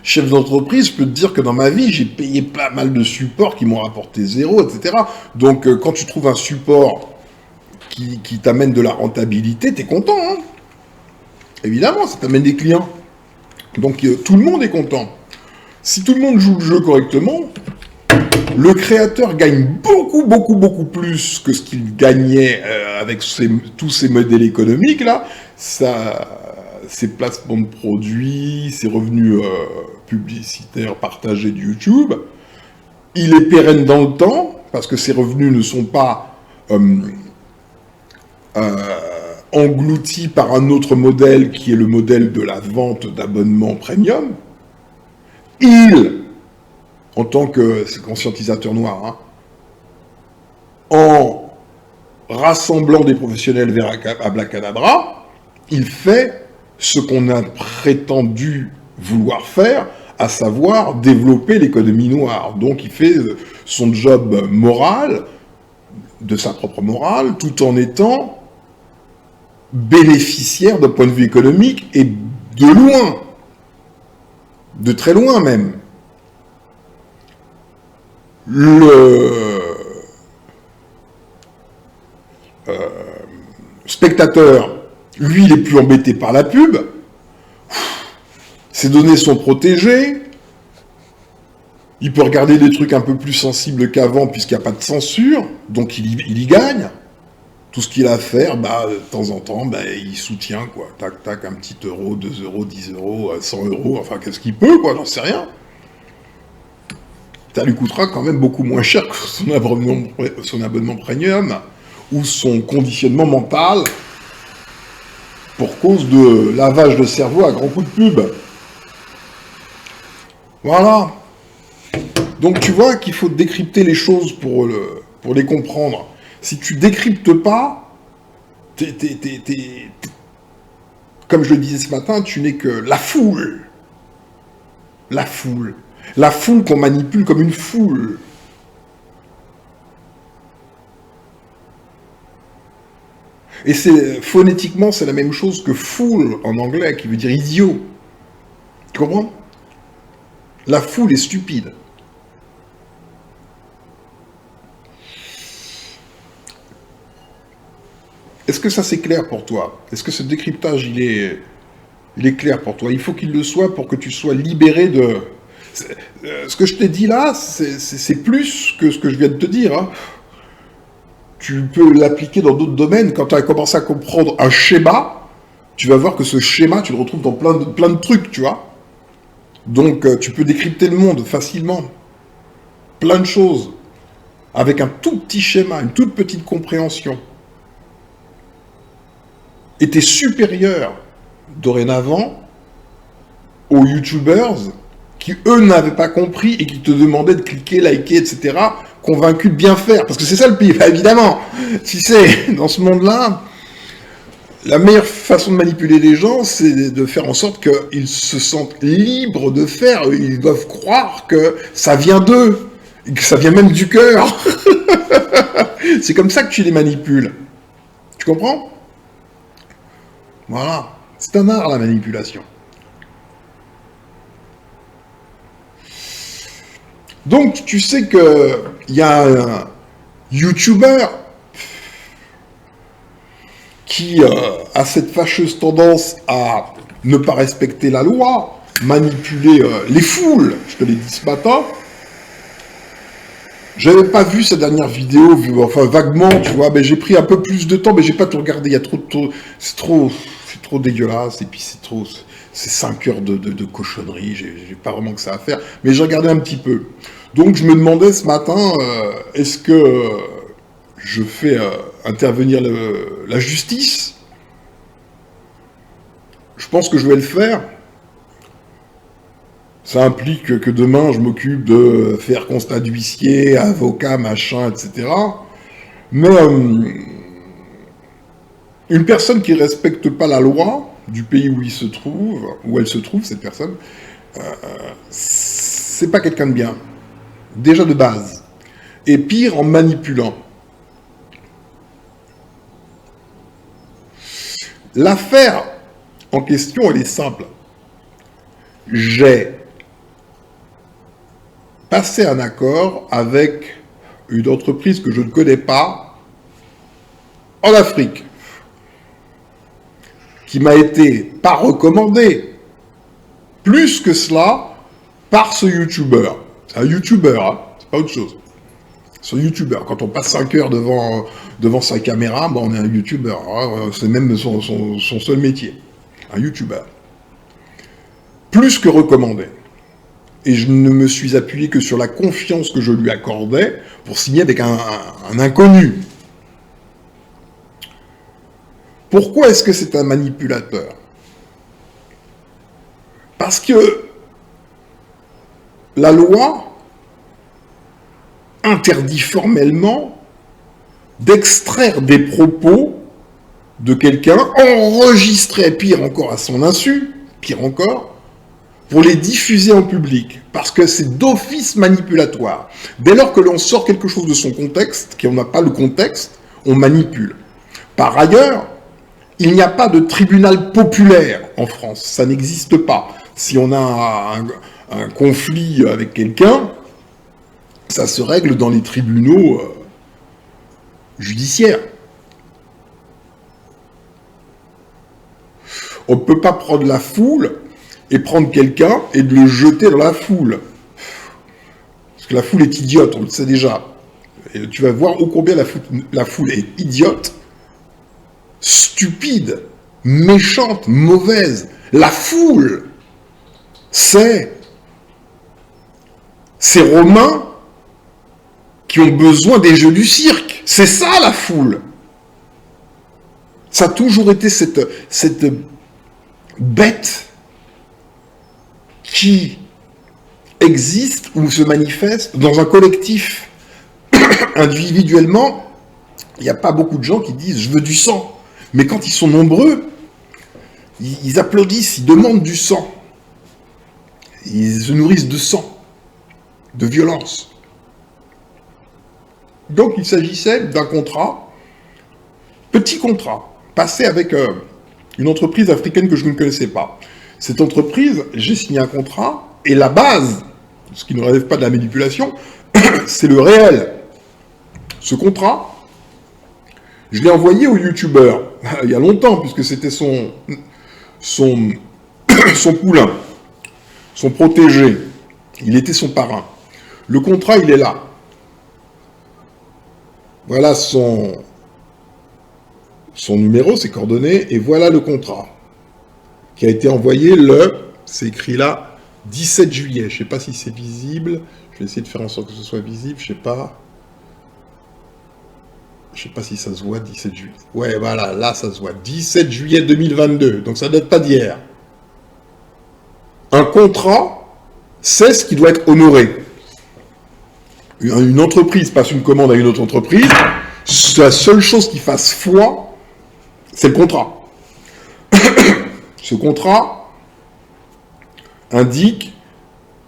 chef d'entreprise, je peux te dire que dans ma vie, j'ai payé pas mal de supports qui m'ont rapporté zéro, etc. Donc, quand tu trouves un support qui t'amène de la rentabilité, t'es content, hein. Évidemment, ça t'amène des clients. Donc, tout le monde est content. Si tout le monde joue le jeu correctement, le créateur gagne beaucoup, beaucoup, beaucoup plus que ce qu'il gagnait avec tous ces modèles économiques, là. Ses placements de produits, ses revenus publicitaires partagés de YouTube. Il est pérenne dans le temps, parce que ses revenus ne sont pas engloutis par un autre modèle qui est le modèle de la vente d'abonnements premium. Il, en tant que conscientisateur noir, hein, en rassemblant des professionnels vers Abracadabra, il fait ce qu'on a prétendu vouloir faire, à savoir développer l'économie noire. Donc il fait son job moral, de sa propre morale, tout en étant bénéficiaire d'un point de vue économique, et de loin. De très loin même. Le spectateur, lui, il est plus embêté par la pub. Ses données sont protégées. Il peut regarder des trucs un peu plus sensibles qu'avant puisqu'il n'y a pas de censure. Donc il y gagne. Tout ce qu'il a à faire, bah, de temps en temps, bah, il soutient, quoi. Tac, tac, un petit euro, 2 euros, 10 euros, 100 euros, enfin, qu'est-ce qu'il peut, quoi, j'en sais rien. ça lui coûtera quand même beaucoup moins cher que son abonnement premium ou son conditionnement mental pour cause de lavage de cerveau à grands coups de pub. Voilà. Donc tu vois qu'il faut décrypter les choses pour les comprendre. Si tu décryptes pas, comme je le disais ce matin, tu n'es que la foule. La foule. La foule qu'on manipule comme une foule. Et phonétiquement, c'est la même chose que fool en anglais, qui veut dire idiot. Tu comprends? La foule est stupide. Est-ce que ça c'est clair pour toi? Est-ce que ce décryptage il est clair pour toi? Il faut qu'il le soit pour que tu sois libéré de... Ce que je t'ai dit là, c'est plus que ce que je viens de te dire. Hein. Tu peux l'appliquer dans d'autres domaines. Quand tu as commencé à comprendre un schéma, tu vas voir que ce schéma, tu le retrouves dans plein de trucs, tu vois. Donc, tu peux décrypter le monde facilement. Plein de choses. Avec un tout petit schéma, une toute petite compréhension. Et t'es supérieur, dorénavant, aux youtubeurs qui, eux, n'avaient pas compris et qui te demandaient de cliquer, liker, etc., convaincus de bien faire. Parce que c'est ça le pire, évidemment. Tu sais, dans ce monde-là, la meilleure façon de manipuler les gens, c'est de faire en sorte qu'ils se sentent libres de faire. Ils doivent croire que ça vient d'eux, et que ça vient même du cœur. C'est comme ça que tu les manipules. Tu comprends? Voilà. C'est un art, la manipulation. Donc, tu sais qu'il y a un YouTuber qui a cette fâcheuse tendance à ne pas respecter la loi, manipuler les foules, je te l'ai dit ce matin. J'avais pas vu sa dernière vidéo, enfin vaguement, tu vois, mais j'ai pris un peu plus de temps, mais j'ai pas tout regardé, il y a c'est trop dégueulasse, et puis c'est 5 heures de cochonnerie, j'ai pas vraiment que ça à faire, mais j'ai regardé un petit peu. Donc je me demandais ce matin, est-ce que je fais intervenir la justice? Je pense que je vais le faire. Ça implique que demain, je m'occupe de faire constat d'huissier, avocat, machin, etc. Mais une personne qui ne respecte pas la loi du pays où il se trouve, où elle se trouve, cette personne, c'est pas quelqu'un de bien. Déjà de base. Et pire, en manipulant. L'affaire en question, elle est simple. J'ai passé un accord avec une entreprise que je ne connais pas en Afrique, qui m'a été pas recommandée, plus que cela, par ce YouTuber. C'est un YouTuber, hein, c'est pas autre chose. C'est un YouTuber. Quand on passe 5 heures devant sa caméra, bon, on est un YouTuber. Hein, c'est même son seul métier. Un YouTuber. Plus que recommandé. Et je ne me suis appuyé que sur la confiance que je lui accordais pour signer avec un inconnu. Pourquoi est-ce que c'est un manipulateur? Parce que la loi interdit formellement d'extraire des propos de quelqu'un, enregistrés, pire encore à son insu, pire encore, pour les diffuser en public, parce que c'est d'office manipulatoire. Dès lors que l'on sort quelque chose de son contexte, qu'on n'a pas le contexte, on manipule. Par ailleurs, il n'y a pas de tribunal populaire en France, ça n'existe pas. Si on a un conflit avec quelqu'un, ça se règle dans les tribunaux judiciaires. On ne peut pas prendre la foule et prendre quelqu'un et de le jeter dans la foule. Parce que la foule est idiote, on le sait déjà. Et tu vas voir ô combien la foule est idiote, stupide, méchante, mauvaise. La foule, c'est ces Romains qui ont besoin des jeux du cirque. C'est ça la foule. Ça a toujours été cette bête qui existe ou se manifeste dans un collectif. Individuellement, il n'y a pas beaucoup de gens qui disent « je veux du sang ». Mais quand ils sont nombreux, ils applaudissent, ils demandent du sang. Ils se nourrissent de sang, de violence. Donc il s'agissait d'un contrat, petit contrat, passé avec une entreprise africaine que je ne connaissais pas. Cette entreprise, j'ai signé un contrat, et la base, ce qui ne relève pas de la manipulation, c'est le réel. Ce contrat, je l'ai envoyé au youtubeur, il y a longtemps, puisque c'était son poulain, son protégé. Il était son parrain. Le contrat, il est là. Voilà son numéro, ses coordonnées, et voilà le contrat, qui a été envoyé c'est écrit là, 17 juillet. Je ne sais pas si c'est visible. Je vais essayer de faire en sorte que ce soit visible, je sais pas. Je sais pas si ça se voit, 17 juillet. Ouais, voilà, là, ça se voit. 17 juillet 2022, donc ça date pas d'hier. Un contrat, c'est ce qui doit être honoré. Une entreprise passe une commande à une autre entreprise, la seule chose qui fasse foi, c'est le contrat. Ce contrat indique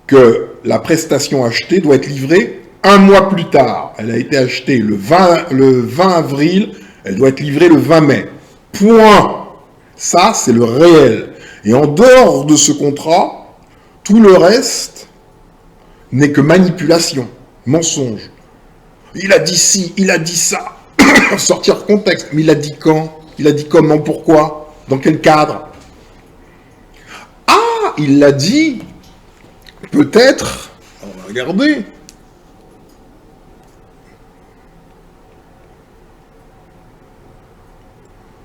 que la prestation achetée doit être livrée un mois plus tard. Elle a été achetée le 20 avril, elle doit être livrée le 20 mai. Point. Ça, c'est le réel. Et en dehors de ce contrat, tout le reste n'est que manipulation, mensonge. Il a dit ci, il a dit ça. Sortir contexte. Mais il a dit quand? Il a dit comment? Pourquoi? Dans quel cadre? Ah, il l'a dit. Peut-être. On va regarder.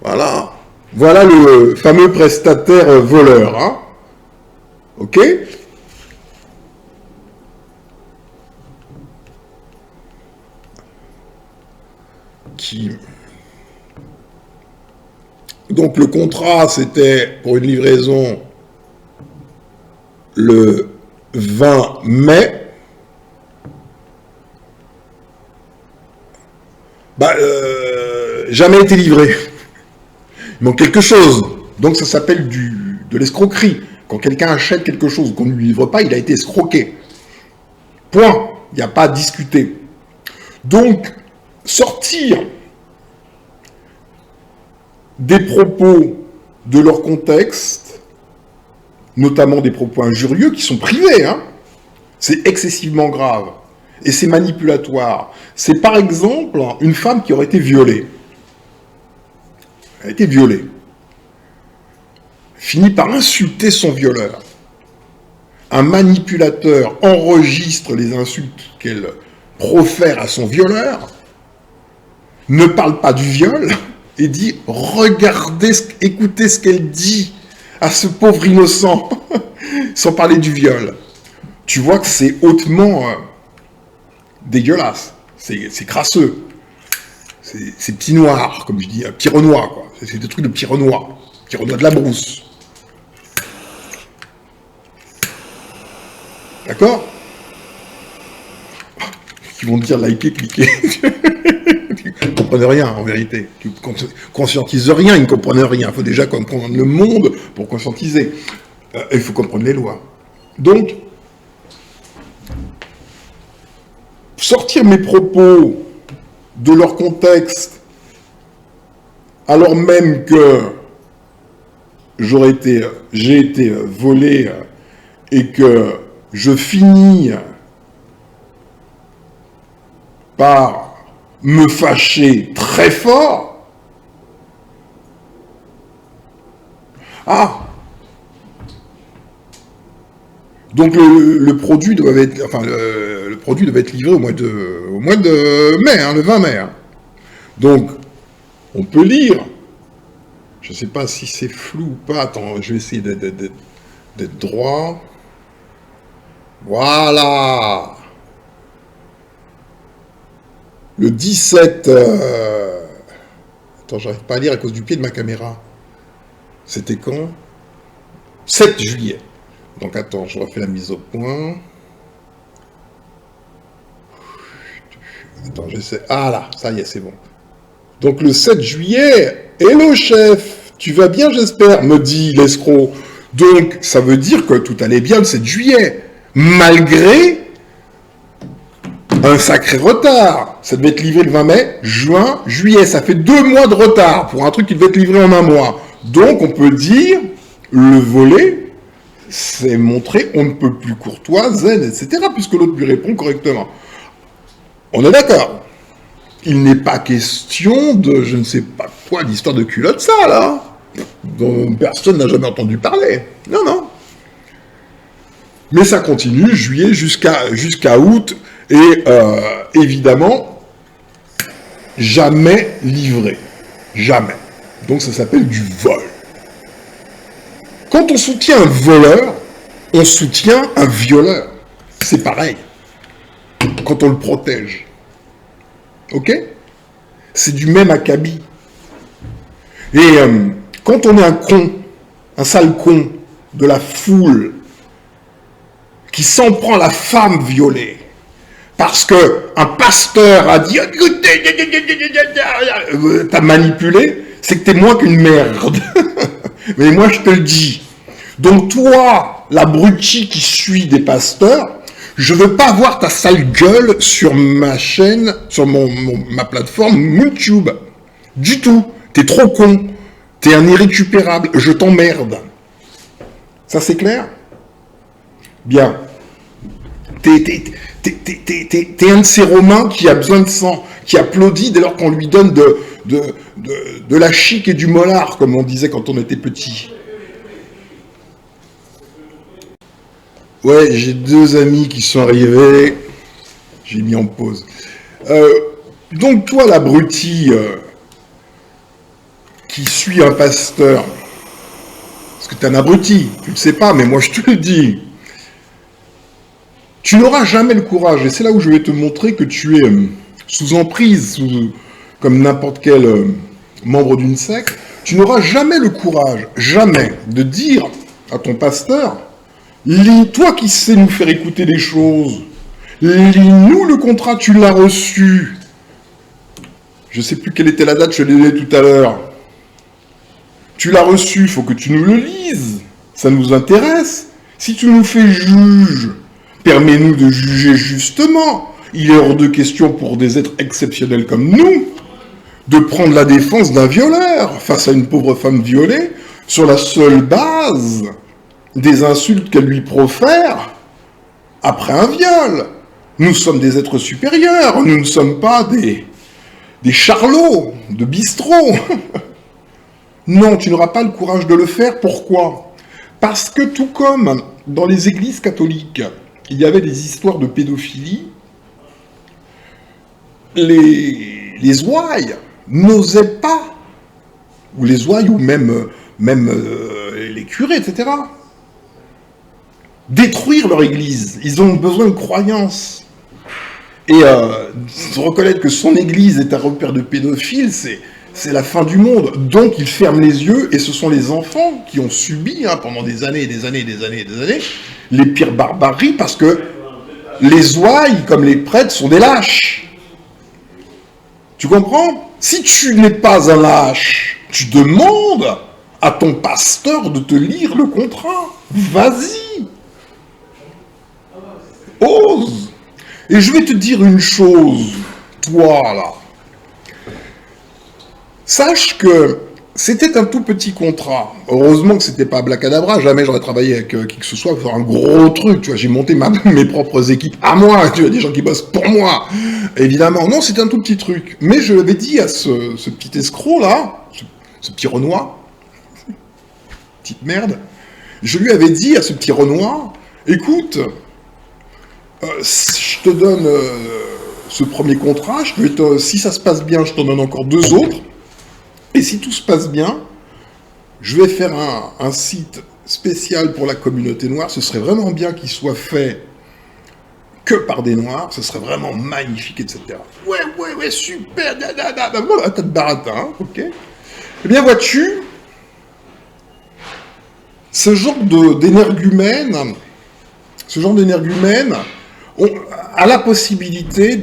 Voilà. Voilà le fameux prestataire voleur. Hein. OK? Donc le contrat, c'était pour une livraison le 20 mai. Jamais été livré. Il manque quelque chose. Donc ça s'appelle de l'escroquerie. Quand quelqu'un achète quelque chose qu'on ne lui livre pas, il a été escroqué. Point. Il n'y a pas à discuter. Donc, sortir des propos de leur contexte, notamment des propos injurieux qui sont privés, hein, c'est excessivement grave. Et c'est manipulatoire. C'est par exemple une femme qui aurait été violée. Elle a été violée. Finit par insulter son violeur. Un manipulateur enregistre les insultes qu'elle profère à son violeur, ne parle pas du viol, et dit « Regardez, écoutez ce qu'elle dit à ce pauvre innocent, sans parler du viol. » Tu vois que c'est hautement dégueulasse, c'est crasseux, c'est petit noir, comme je dis, un petit Renoir, quoi. C'est des trucs de petit Renoir de la brousse. D'accord? Ils vont te dire liker, cliquer. Ils ne comprennent rien, en vérité. Ils ne conscientisent rien, ils ne comprennent rien. Il faut déjà comprendre le monde pour conscientiser. Il faut comprendre les lois. Donc, sortir mes propos de leur contexte, alors même que j'ai été volé et que je finis par me fâcher très fort. Ah! Donc le produit devait être, le produit devait être livré au mois de mai, hein, le 20 mai. Hein. Donc, on peut lire. Je ne sais pas si c'est flou ou pas. Attends, je vais essayer d'être droit. Voilà. Le 17... Attends, j'arrive pas à lire à cause du pied de ma caméra. C'était quand? 7 juillet. Donc attends, je refais la mise au point. Attends, j'essaie... Ah là, ça y est, c'est bon. Donc le 7 juillet, hello chef, tu vas bien j'espère, me dit l'escroc. Donc ça veut dire que tout allait bien le 7 juillet, malgré un sacré retard. Ça devait être livré le 20 mai, juin, juillet, ça fait 2 mois de retard pour un truc qui devait être livré en un mois. Donc on peut dire, le volet s'est montré on ne peut plus courtois, zen, etc., puisque l'autre lui répond correctement. On est d'accord. Il n'est pas question de, je ne sais pas quoi, d'histoire de culotte sale, là, dont personne n'a jamais entendu parler. Non, non. Mais ça continue, juillet jusqu'à août, et évidemment, jamais livré. Jamais. Donc ça s'appelle du vol. Quand on soutient un voleur, on soutient un violeur. C'est pareil. Quand on le protège. Ok? C'est du même acabit. Et quand on est un con, un sale con de la foule, qui s'en prend à la femme violée, parce que un pasteur a dit t'as manipulé, c'est que t'es moins qu'une merde. Mais moi je te le dis. Donc toi, l'abruti qui suit des pasteurs, je veux pas voir ta sale gueule sur ma chaîne, sur ma plateforme YouTube. Du tout. T'es trop con. T'es un irrécupérable. Je t'emmerde. Ça c'est clair? Bien. T'es un de ces Romains qui a besoin de sang, qui applaudit dès lors qu'on lui donne de la chic et du mollard, comme on disait quand on était petit. Ouais, j'ai 2 amis qui sont arrivés. J'ai mis en pause. Donc toi, l'abruti qui suit un pasteur, parce que t'es un abruti, tu le sais pas, mais moi je te le dis. Tu n'auras jamais le courage, et c'est là où je vais te montrer que tu es sous emprise, comme n'importe quel membre d'une secte. Tu n'auras jamais le courage, jamais, de dire à ton pasteur, toi qui sais nous faire écouter des choses, lis-nous le contrat, tu l'as reçu. Je ne sais plus quelle était la date, je l'ai lu tout à l'heure. Tu l'as reçu, il faut que tu nous le lises. Ça nous intéresse. Si tu nous fais juge, permets-nous de juger justement. Il est hors de question pour des êtres exceptionnels comme nous de prendre la défense d'un violeur face à une pauvre femme violée sur la seule base des insultes qu'elle lui profère après un viol. Nous sommes des êtres supérieurs, nous ne sommes pas des charlots de bistrot. Non, tu n'auras pas le courage de le faire. Pourquoi? Parce que tout comme dans les églises catholiques, il y avait des histoires de pédophilie, les ouailles n'osaient pas, ou les ouailles, ou même les curés, etc., détruire leur église. Ils ont besoin de croyances. Et reconnaître que son église est un repère de pédophiles, c'est la fin du monde. Donc ils ferment les yeux, et ce sont les enfants qui ont subi, pendant des années et des années et des années et des années, les pires barbaries, parce que les ouailles, comme les prêtres, sont des lâches. Tu comprends? Si tu n'es pas un lâche, tu demandes à ton pasteur de te lire le contrat. Vas-y. Ose. Et je vais te dire une chose, toi là. Sache que c'était un tout petit contrat. Heureusement que c'était pas Blacadabra, jamais j'aurais travaillé avec qui que ce soit pour faire un gros truc. Tu vois, j'ai monté mes propres équipes à moi, tu vois, des gens qui bossent pour moi. Évidemment, non, c'était un tout petit truc. Mais je l'avais dit à ce petit escroc là, ce petit Renoir, petite merde, je lui avais dit à ce petit Renoir, écoute, je te donne ce premier contrat, si ça se passe bien, je t'en donne encore 2 autres. Et si tout se passe bien, je vais faire un site spécial pour la communauté noire. Ce serait vraiment bien qu'il soit fait que par des Noirs, ce serait vraiment magnifique, etc. Ouais, super, voilà, t'as de baratin, hein, ok. Eh bien, vois-tu, ce genre d'énergumène a la possibilité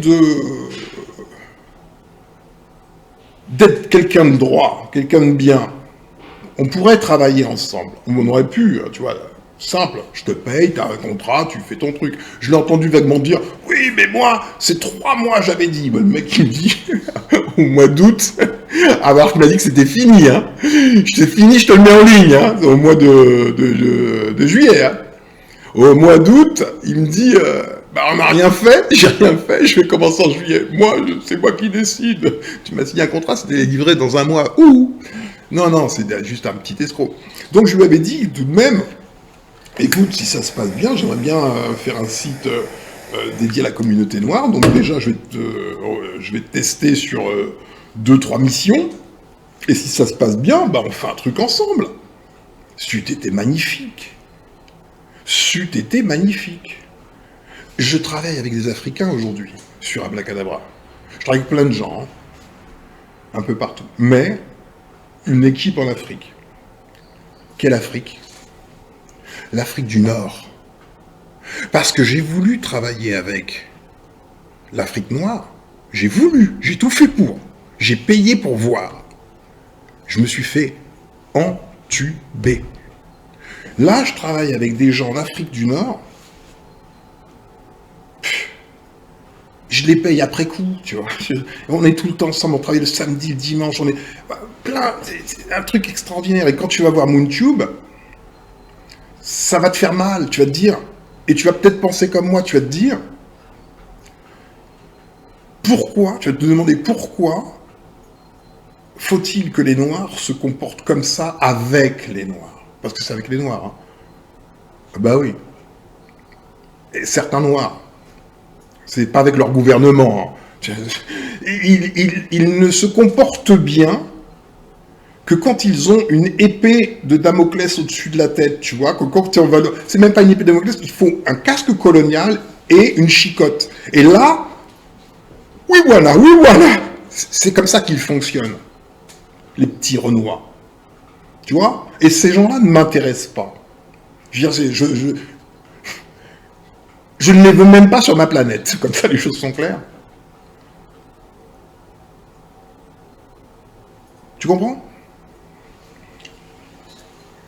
d'être quelqu'un de droit, quelqu'un de bien. On pourrait travailler ensemble. On aurait pu, tu vois, simple. Je te paye, tu as un contrat, tu fais ton truc. Je l'ai entendu vaguement dire, oui, mais moi, c'est 3 mois, j'avais dit. Le mec, il me dit, au mois d'août, alors qu'il m'a dit que c'était fini. Hein. C'est fini, je te le mets en ligne, hein, au mois de juillet. Hein. Au mois d'août, il me dit, on n'a rien fait, j'ai rien fait, je vais commencer en juillet. Moi, c'est moi qui décide. Tu m'as signé un contrat, c'était livré dans un mois. Ouh. Non, c'est juste un petit escroc. Donc je lui avais dit tout de même, écoute, si ça se passe bien, j'aimerais bien faire un site dédié à la communauté noire. Donc déjà, je vais te tester sur 2-3 missions. Et si ça se passe bien, on fait un truc ensemble. C'eût été magnifique. C'eût été magnifique. Je travaille avec des Africains aujourd'hui, sur Abracadabra. Je travaille avec plein de gens, hein, un peu partout. Mais une équipe en Afrique. Quelle Afrique? L'Afrique du Nord. Parce que j'ai voulu travailler avec l'Afrique noire. J'ai tout fait pour. J'ai payé pour voir. Je me suis fait entuber. Là, je travaille avec des gens en Afrique du Nord. Je les paye après coup, tu vois. On est tout le temps ensemble, on travaille le samedi, le dimanche, on est plein, c'est un truc extraordinaire. Et quand tu vas voir MoonTube, ça va te faire mal, tu vas te dire, et tu vas peut-être penser comme moi, tu vas te dire, pourquoi, tu vas te demander pourquoi faut-il que les Noirs se comportent comme ça avec les Noirs? Parce que c'est avec les Noirs. Hein. Bah oui. Et certains Noirs. C'est pas avec leur gouvernement. Hein. Ils ne se comportent bien que quand ils ont une épée de Damoclès au-dessus de la tête, tu vois. Que quand on va... C'est même pas une épée de Damoclès, il faut un casque colonial et une chicotte. Et là, oui voilà. C'est comme ça qu'ils fonctionnent. Les petits Renois. Tu vois? Et ces gens-là ne m'intéressent pas. Je veux dire, je ne les veux même pas sur ma planète. Comme ça, les choses sont claires. Tu comprends?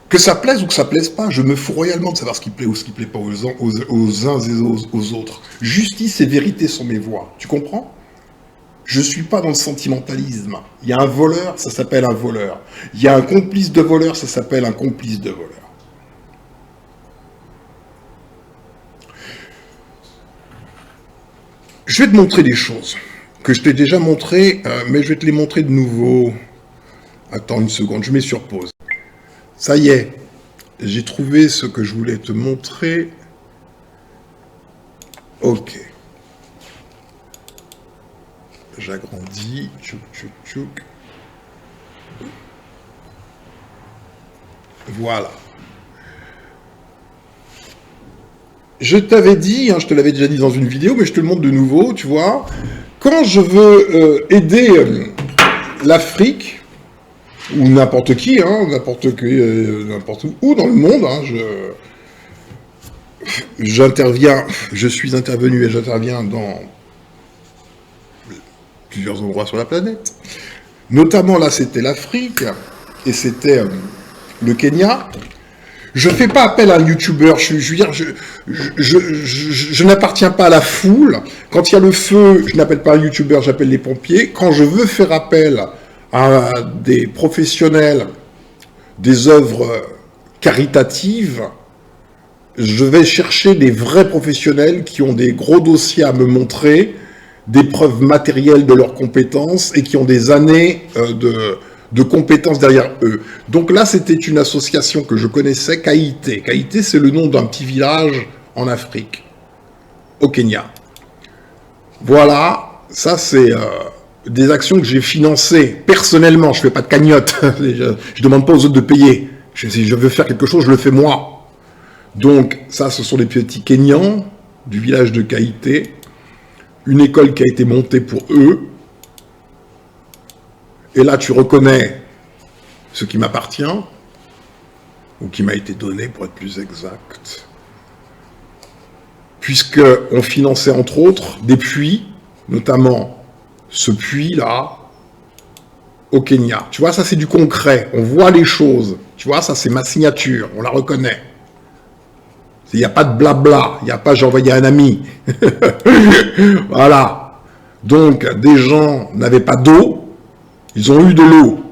Que ça plaise ou que ça plaise pas, je me fous royalement de savoir ce qui plaît ou ce qui plaît pas aux uns et aux autres. Justice et vérité sont mes voix. Tu comprends? Je suis pas dans le sentimentalisme. Il y a un voleur, ça s'appelle un voleur. Il y a un complice de voleur, ça s'appelle un complice de voleur. Je vais te montrer des choses que je t'ai déjà montrées, mais je vais te les montrer de nouveau. Attends une seconde, je mets sur pause. Ça y est, j'ai trouvé ce que je voulais te montrer. Ok. J'agrandis. Tchouk. Voilà. Je t'avais dit, hein, je te l'avais déjà dit dans une vidéo, mais je te le montre de nouveau, tu vois. Quand je veux aider l'Afrique, ou n'importe qui, hein, n'importe où dans le monde, hein, j'interviens, je suis intervenu et j'interviens dans plusieurs endroits sur la planète. Notamment là, c'était l'Afrique, et c'était le Kenya. Je ne fais pas appel à un youtubeur, je veux dire, je n'appartiens pas à la foule. Quand il y a le feu, je n'appelle pas un youtubeur, j'appelle les pompiers. Quand je veux faire appel à des professionnels, des œuvres caritatives, je vais chercher des vrais professionnels qui ont des gros dossiers à me montrer, des preuves matérielles de leurs compétences et qui ont des années de compétences derrière eux. Donc là, c'était une association que je connaissais, Kaïté. Kaïté, c'est le nom d'un petit village en Afrique, au Kenya. Voilà, ça c'est des actions que j'ai financées personnellement. Je ne fais pas de cagnotte, je ne demande pas aux autres de payer. Si je veux faire quelque chose, je le fais moi. Donc ça, ce sont les petits Kenyans du village de Caïté, une école qui a été montée pour eux, et là tu reconnais ce qui m'appartient, ou qui m'a été donné pour être plus exact, puisqu'on finançait entre autres des puits, notamment ce puits-là, au Kenya. Tu vois, ça c'est du concret, on voit les choses, tu vois, ça c'est ma signature, on la reconnaît. Il n'y a pas de blabla, il n'y a pas j'ai envoyé un ami. Voilà. Donc, des gens n'avaient pas d'eau, ils ont eu de l'eau.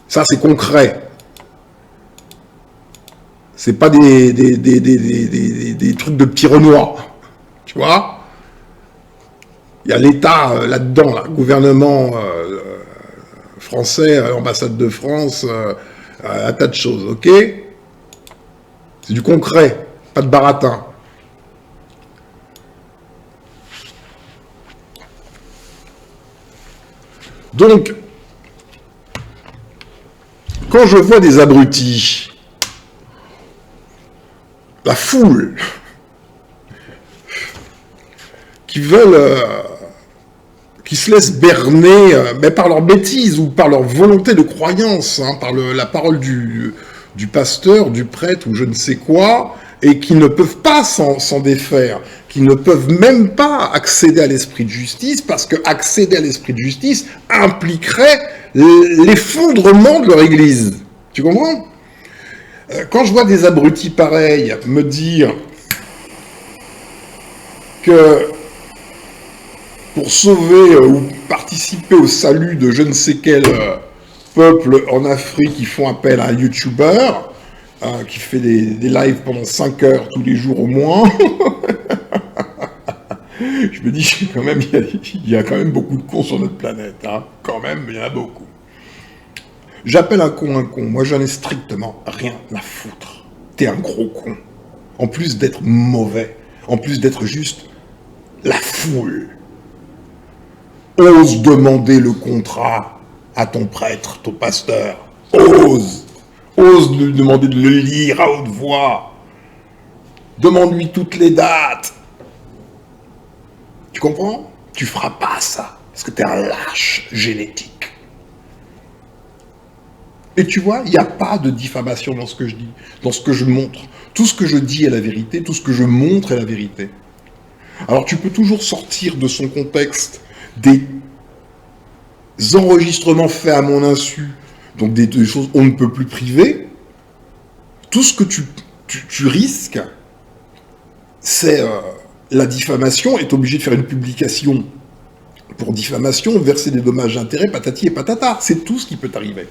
Ça c'est concret. C'est pas des trucs de petits Renois. Tu vois? Il y a l'État là-dedans, là, gouvernement français, l'ambassade de France, un tas de choses, ok? C'est du concret, pas de baratin. Donc, quand je vois des abrutis, la foule, qui veulent, qui se laissent berner mais par leur bêtise ou par leur volonté de croyance, hein, par la parole du pasteur, du prêtre ou je ne sais quoi, et qui ne peuvent pas s'en défaire, qui ne peuvent même pas accéder à l'esprit de justice, parce que accéder à l'esprit de justice impliquerait l'effondrement de leur église. Tu comprends? Quand je vois des abrutis pareils me dire que pour sauver ou participer au salut de je ne sais quel peuple en Afrique, ils font appel à un YouTuber qui fait des lives pendant 5 heures tous les jours au moins. Je me dis quand même, il y a quand même beaucoup de cons sur notre planète. Hein. Quand même, il y en a beaucoup. J'appelle un con un con. Moi, j'en ai strictement rien à foutre. T'es un gros con. En plus d'être mauvais. En plus d'être juste la foule. Ose demander le contrat à ton prêtre, ton pasteur. Ose. Ose lui demander de le lire à haute voix. Demande-lui toutes les dates. Tu comprends? Tu feras pas ça. Parce que t'es un lâche génétique. Et tu vois, il n'y a pas de diffamation dans ce que je dis, dans ce que je montre. Tout ce que je dis est la vérité, tout ce que je montre est la vérité. Alors tu peux toujours sortir de son contexte des enregistrements faits à mon insu, donc des choses on ne peut plus privées. Tout ce que tu risques, c'est la diffamation, est obligé de faire une publication pour diffamation, verser des dommages d'intérêt, patati et patata. C'est tout ce qui peut t'arriver.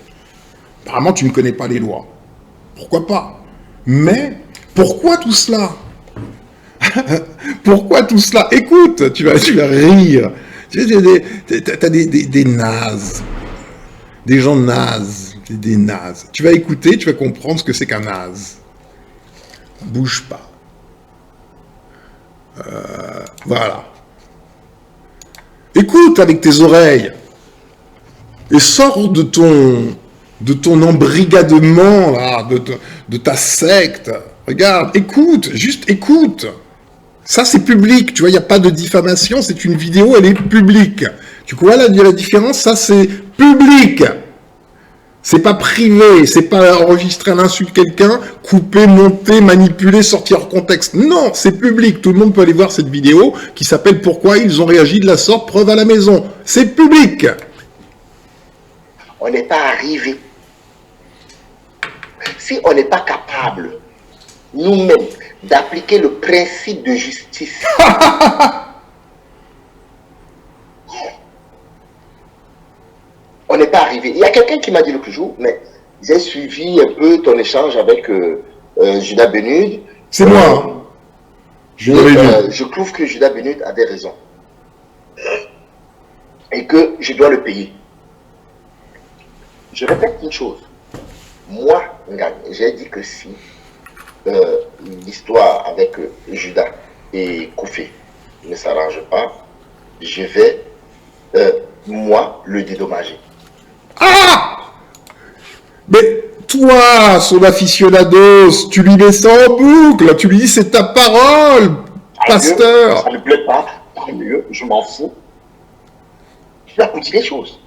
Apparemment, tu ne connais pas les lois. Pourquoi pas? Mais pourquoi tout cela? Pourquoi tout cela? Écoute, tu vas rire. T'as des nazes. Des gens nazes. Des nazes. Tu vas écouter, tu vas comprendre ce que c'est qu'un naze. Bouge pas. Voilà. Écoute avec tes oreilles. Et sors de ton embrigadement, là, de ta secte. Regarde, écoute, juste écoute. Ça, c'est public, tu vois, il n'y a pas de diffamation, c'est une vidéo, elle est publique. Tu vois la différence? Ça, c'est public. C'est pas privé, c'est pas enregistrer un insulte quelqu'un, couper, monter, manipuler, sortir hors contexte. Non, c'est public, tout le monde peut aller voir cette vidéo qui s'appelle « Pourquoi ils ont réagi de la sorte, preuve à la maison ». C'est public. On n'est pas arrivé. Si on n'est pas capable, nous-mêmes, d'appliquer le principe de justice, on n'est pas arrivé. Il y a quelqu'un qui m'a dit l'autre jour, mais j'ai suivi un peu ton échange avec Judas Benud. C'est moi. Hein. Je trouve que Judas Benud avait raison. Et que je dois le payer. Je répète une chose. Moi, j'ai dit que si l'histoire avec Judas et Koufé ne s'arrange pas, je vais, moi, le dédommager. Ah! Mais Toi, son aficionados, tu lui mets ça en boucle, tu lui dis c'est ta parole, pasteur. Ça ne me plaît pas, tant mieux, je m'en fous. Tu vas continuer les choses.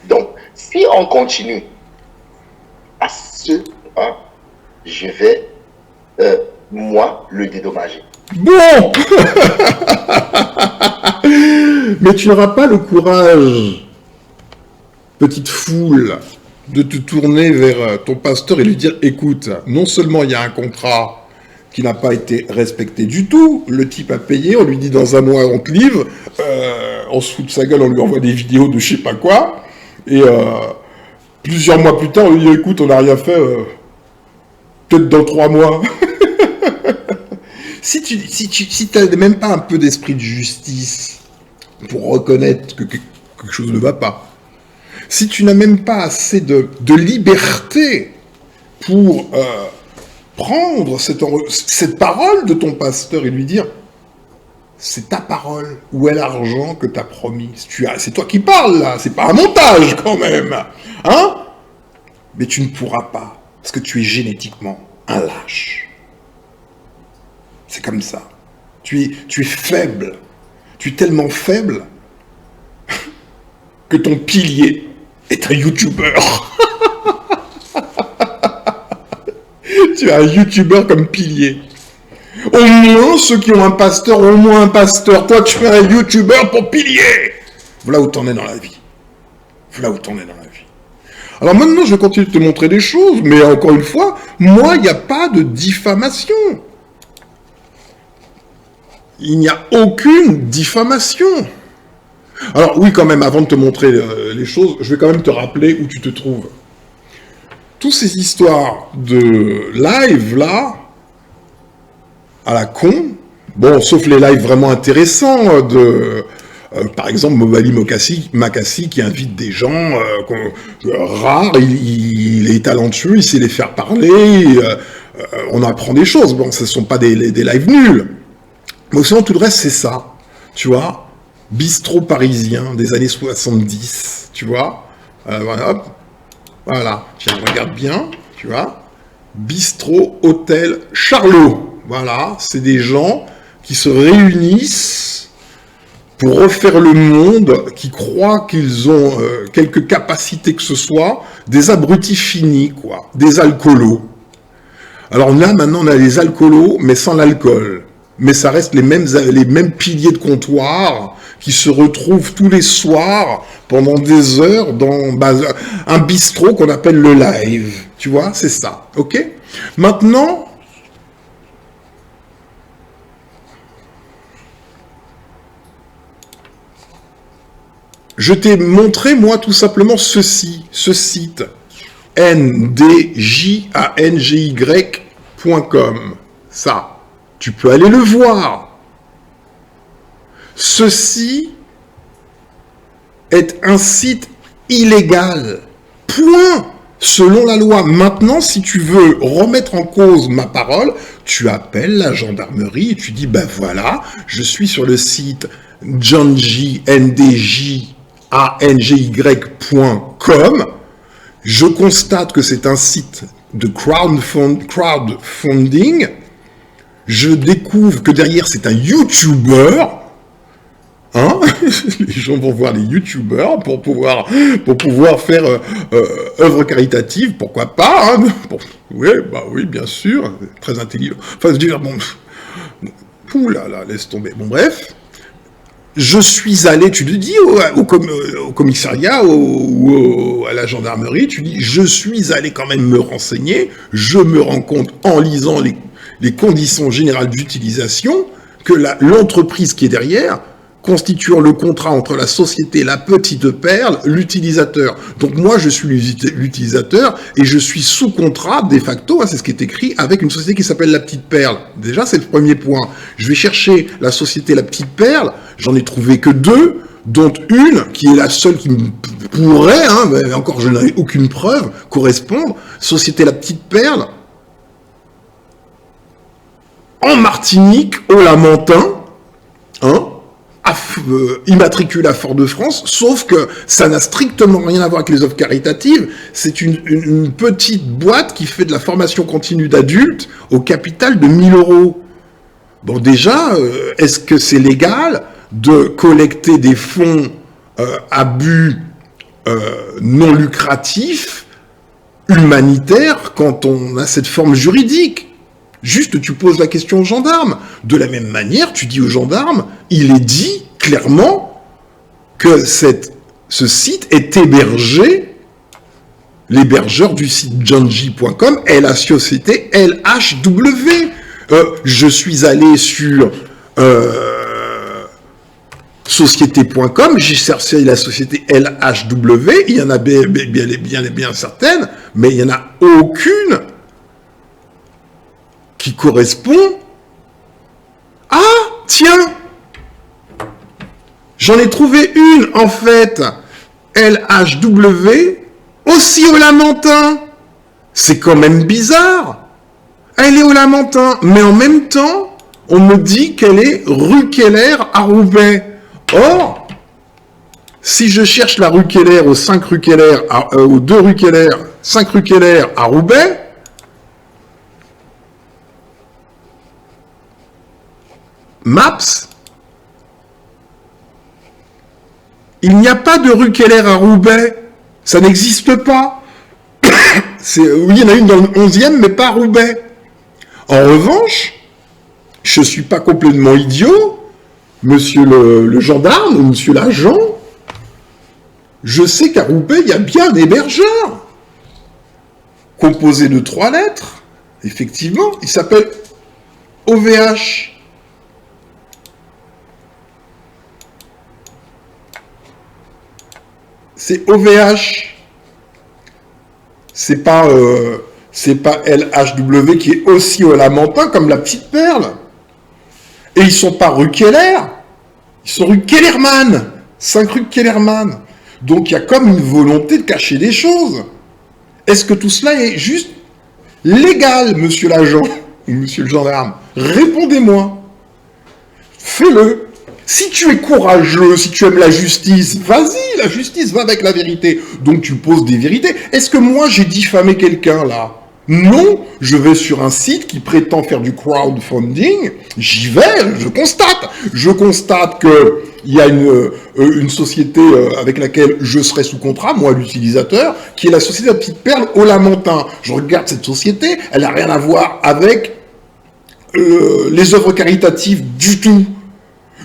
Donc, si on continue à ce point, je vais, moi, le dédommager. Bon. Mais tu n'auras pas le courage, petite foule, de te tourner vers ton pasteur et lui dire, écoute, non seulement il y a un contrat qui n'a pas été respecté du tout, le type a payé, on lui dit dans un mois on te livre, on se fout de sa gueule, on lui envoie des vidéos de je sais pas quoi, et plusieurs mois plus tard on lui dit, écoute, on n'a rien fait, peut-être dans 3 mois. Si t'as même pas un peu d'esprit de justice pour reconnaître que quelque chose ne va pas, si tu n'as même pas assez de liberté pour prendre cette parole de ton pasteur et lui dire c'est ta parole, où est l'argent que t'as promis, c'est toi qui parles là, c'est pas un montage quand même, hein? Mais tu ne pourras pas, parce que tu es génétiquement un lâche. C'est comme ça. Tu es faible. Tu es tellement faible que ton pilier est un YouTuber. Tu as un YouTuber comme pilier. Au moins, ceux qui ont un pasteur ont au moins un pasteur. Toi, tu es un YouTuber pour pilier. Voilà où t'en es dans la vie. Voilà où t'en es dans la vie. Alors maintenant, je vais continuer de te montrer des choses, mais encore une fois, moi, il n'y a pas de diffamation. Il n'y a aucune diffamation. Alors oui, quand même, avant de te montrer les choses, je vais quand même te rappeler où tu te trouves. Toutes ces histoires de live, là, à la con, bon, sauf les lives vraiment intéressants de... par exemple, Mobali Makassi qui invite des gens rares, il est talentueux, il sait les faire parler, on apprend des choses. Bon, ce ne sont pas des lives nuls. Mais sinon, tout le reste, c'est ça, tu vois, bistrot parisien des années 70, tu vois, hop, voilà, tiens, regarde bien, tu vois, bistrot, hôtel, Charlot, voilà, c'est des gens qui se réunissent pour refaire le monde, qui croient qu'ils ont quelques capacités que ce soit, des abrutis finis, quoi, des alcoolos. Alors là, maintenant, on a les alcoolos, mais sans l'alcool. Mais ça reste les mêmes piliers de comptoir qui se retrouvent tous les soirs pendant des heures dans un bistrot qu'on appelle le live. Tu vois, c'est ça. Ok ? Maintenant, je t'ai montré, moi, tout simplement ce site, ndjangy.com. Ça. Tu peux aller le voir. Ceci est un site illégal. Point. Selon la loi. Maintenant, si tu veux remettre en cause ma parole, tu appelles la gendarmerie et tu dis, ben voilà, je suis sur le site ndjangy.com. Je constate que c'est un site de crowdfunding. Je découvre que derrière, c'est un YouTuber. Hein? Les gens vont voir les YouTubers pour pouvoir faire œuvre caritative, pourquoi pas, hein? Oui, bien sûr, très intelligent. Enfin, je veux dire, bon, là, laisse tomber. Bon, bref, je suis allé, tu le dis au commissariat ou à la gendarmerie, tu dis, je suis allé quand même me renseigner, je me rends compte en lisant les conditions générales d'utilisation que l'entreprise qui est derrière constituant le contrat entre la société La Petite Perle, l'utilisateur. Donc moi, je suis l'utilisateur et je suis sous contrat de facto, hein, c'est ce qui est écrit, avec une société qui s'appelle La Petite Perle. Déjà, c'est le premier point. Je vais chercher la société La Petite Perle, j'en ai trouvé que 2, dont une, qui est la seule qui pourrait, hein, mais encore je n'ai aucune preuve, correspondre, société La Petite Perle, en Martinique, au Lamentin, hein, immatriculé à Fort-de-France, sauf que ça n'a strictement rien à voir avec les œuvres caritatives. C'est une petite boîte qui fait de la formation continue d'adultes au capital de 1 000 euros. Bon, déjà, est-ce que c'est légal de collecter des fonds à but non lucratif, humanitaire, quand on a cette forme juridique? Juste, tu poses la question aux gendarmes. De la même manière, tu dis aux gendarmes, il est dit clairement que ce site est hébergé, l'hébergeur du site Janji.com est la société LHW. Je suis allé sur société.com, j'ai cherché la société LHW, il y en a bien certaines, mais il n'y en a aucune qui correspond. Ah, tiens, j'en ai trouvé une, en fait, LHW, aussi au Lamentin. C'est quand même bizarre. Elle est au Lamentin, mais en même temps, on me dit qu'elle est rue Keller à Roubaix. Or, si je cherche la rue Keller aux 5 rue Keller, aux 2 rue Keller, 5 rue Keller à Roubaix, Maps, il n'y a pas de rue Keller à Roubaix. Ça n'existe pas. Oui, il y en a une dans le 11e, mais pas à Roubaix. En revanche, je ne suis pas complètement idiot, monsieur le gendarme ou monsieur l'agent. Je sais qu'à Roubaix, il y a bien un hébergeur, composé de 3 lettres. Effectivement, il s'appelle OVH. C'est OVH. C'est pas LHW qui est aussi au Lamentin comme la petite perle. Et ils sont pas rue Keller. Ils sont rue Kellerman. 5 rue Kellerman. Donc il y a comme une volonté de cacher des choses. Est-ce que tout cela est juste légal, monsieur l'agent ou monsieur le gendarme? Répondez-moi. Fais-le. Si tu es courageux, si tu aimes la justice, vas-y, la justice va avec la vérité. Donc tu poses des vérités. Est-ce que moi j'ai diffamé quelqu'un là? Non, je vais sur un site qui prétend faire du crowdfunding, j'y vais, je constate. Je constate qu'il y a une société avec laquelle je serai sous contrat, moi l'utilisateur, qui est la société de la petite perle au Lamentin. Je regarde cette société, elle n'a rien à voir avec les œuvres caritatives du tout.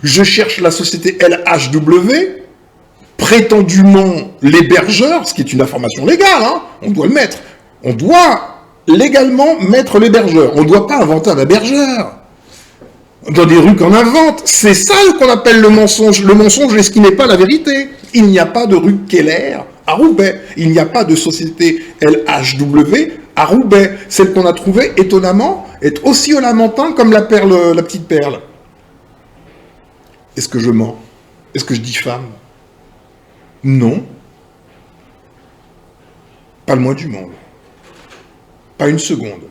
Je cherche la société LHW, prétendument l'hébergeur, ce qui est une information légale, hein, on doit le mettre. On doit légalement mettre l'hébergeur. On ne doit pas inventer un hébergeur. Dans des rues qu'on invente. C'est ça qu'on appelle le mensonge. Le mensonge est ce qui n'est pas la vérité. Il n'y a pas de rue Keller à Roubaix. Il n'y a pas de société LHW à Roubaix. Celle qu'on a trouvée, étonnamment, est aussi au Lamentin comme la petite perle. Est-ce que je mens? Est-ce que je diffame? Non. Pas le moins du monde. Pas une seconde.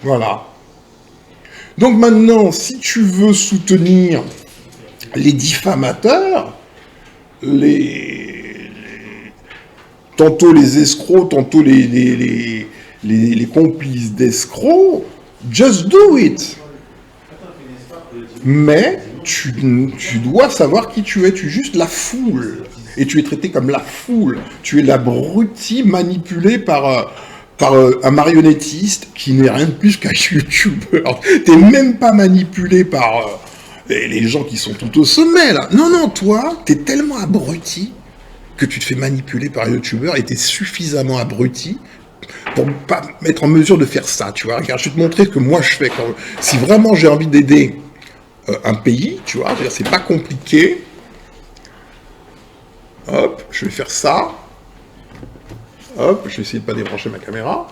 Voilà. Donc maintenant, si tu veux soutenir les diffamateurs, tantôt les escrocs, tantôt les complices d'escrocs, just do it. Mais tu dois savoir qui tu es. Tu es juste la foule. Et tu es traité comme la foule. Tu es l'abruti manipulé par un marionnettiste qui n'est rien de plus qu'un youtubeur. Tu n'es même pas manipulé par les gens qui sont tout au sommet, là. Non, non, toi, tu es tellement abruti que tu te fais manipuler par un youtubeur et tu es suffisamment abruti pour ne pas être en mesure de faire ça, tu vois. Regarde, je vais te montrer ce que moi je fais. Si vraiment j'ai envie d'aider un pays, tu vois, c'est pas compliqué. Hop, je vais faire ça. Hop, je vais essayer de pas débrancher ma caméra.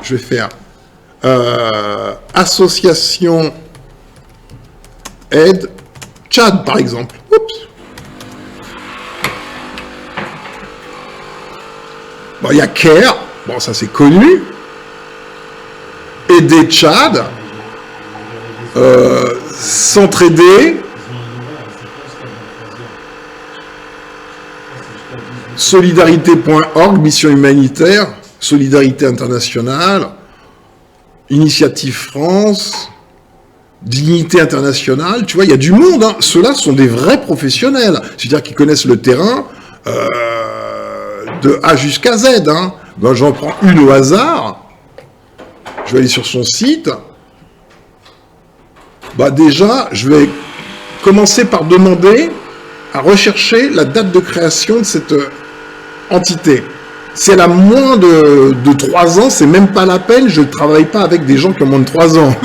Je vais faire association aide Tchad, par exemple. Oups. Bon, il y a CARE, bon, ça c'est connu. Aider Tchad. s'entraider, solidarité.org, mission humanitaire, solidarité internationale, Initiative France, Dignité internationale, tu vois, il y a du monde, hein. Ceux-là sont des vrais professionnels, c'est-à-dire qu'ils connaissent le terrain de A jusqu'à Z, hein. Ben, j'en prends une au hasard, je vais aller sur son site, bah déjà, je vais commencer par demander à rechercher la date de création de cette entité. Si elle a moins de 3 ans, c'est même pas la peine, je ne travaille pas avec des gens qui ont moins de 3 ans.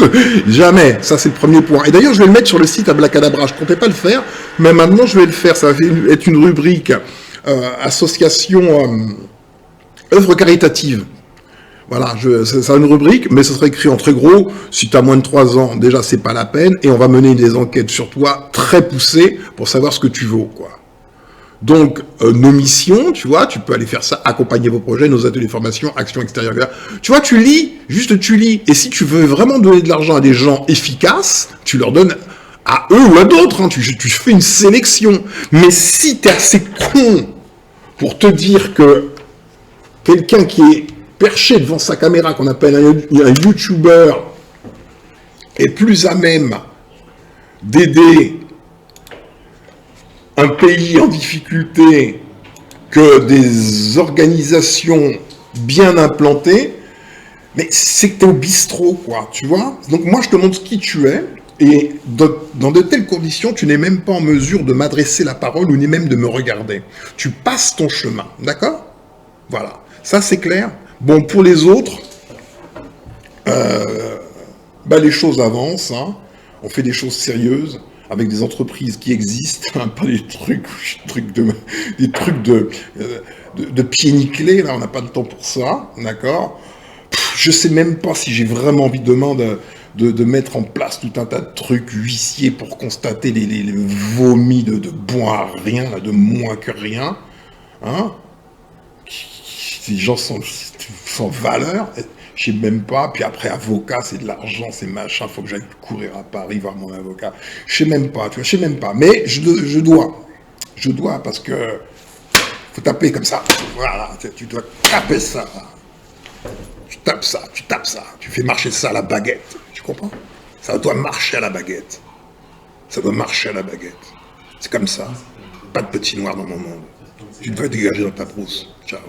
Jamais, ça c'est le premier point. Et d'ailleurs, je vais le mettre sur le site Abracadabra, je ne comptais pas le faire, mais maintenant je vais le faire, ça va être une rubrique association œuvre caritative. Voilà, ça a une rubrique, mais ça sera écrit en très gros, si tu as moins de 3 ans, déjà c'est pas la peine, et on va mener des enquêtes sur toi très poussées pour savoir ce que tu vaux, quoi. Donc, nos missions, tu vois, tu peux aller faire ça, accompagner vos projets, nos ateliers de formation, actions extérieures. Tu vois, tu lis, juste tu lis. Et si tu veux vraiment donner de l'argent à des gens efficaces, tu leur donnes à eux ou à d'autres, hein, tu fais une sélection. Mais si tu es assez con pour te dire que quelqu'un qui est perché devant sa caméra, qu'on appelle un YouTuber, est plus à même d'aider un pays en difficulté que des organisations bien implantées, mais c'est que t'es au bistrot, quoi, tu vois. Donc moi, je te montre qui tu es, et dans de telles conditions, tu n'es même pas en mesure de m'adresser la parole ou ni même de me regarder. Tu passes ton chemin, d'accord? Voilà, ça c'est clair. Bon, pour les autres, les choses avancent, hein. On fait des choses sérieuses, avec des entreprises qui existent, hein, pas des trucs de pieds nickelés, là, on n'a pas de temps pour ça, d'accord? Je sais même pas si j'ai vraiment envie demain de mettre en place tout un tas de trucs huissiers pour constater les vomis de bon à rien, là, de moins que rien, hein? Ces gens sans valeur. Je sais même pas, puis après avocat, c'est de l'argent, c'est machin, faut que j'aille courir à Paris voir mon avocat. Je sais même pas, tu vois, je sais même pas. Mais je dois parce que faut taper comme ça. Voilà, tu dois taper ça. Tu tapes ça, tu fais marcher ça à la baguette. Tu comprends? Ça doit marcher à la baguette. Ça doit marcher à la baguette. C'est comme ça. Pas de petit noir dans mon monde. Tu dois dégager dans ta brousse. Ciao.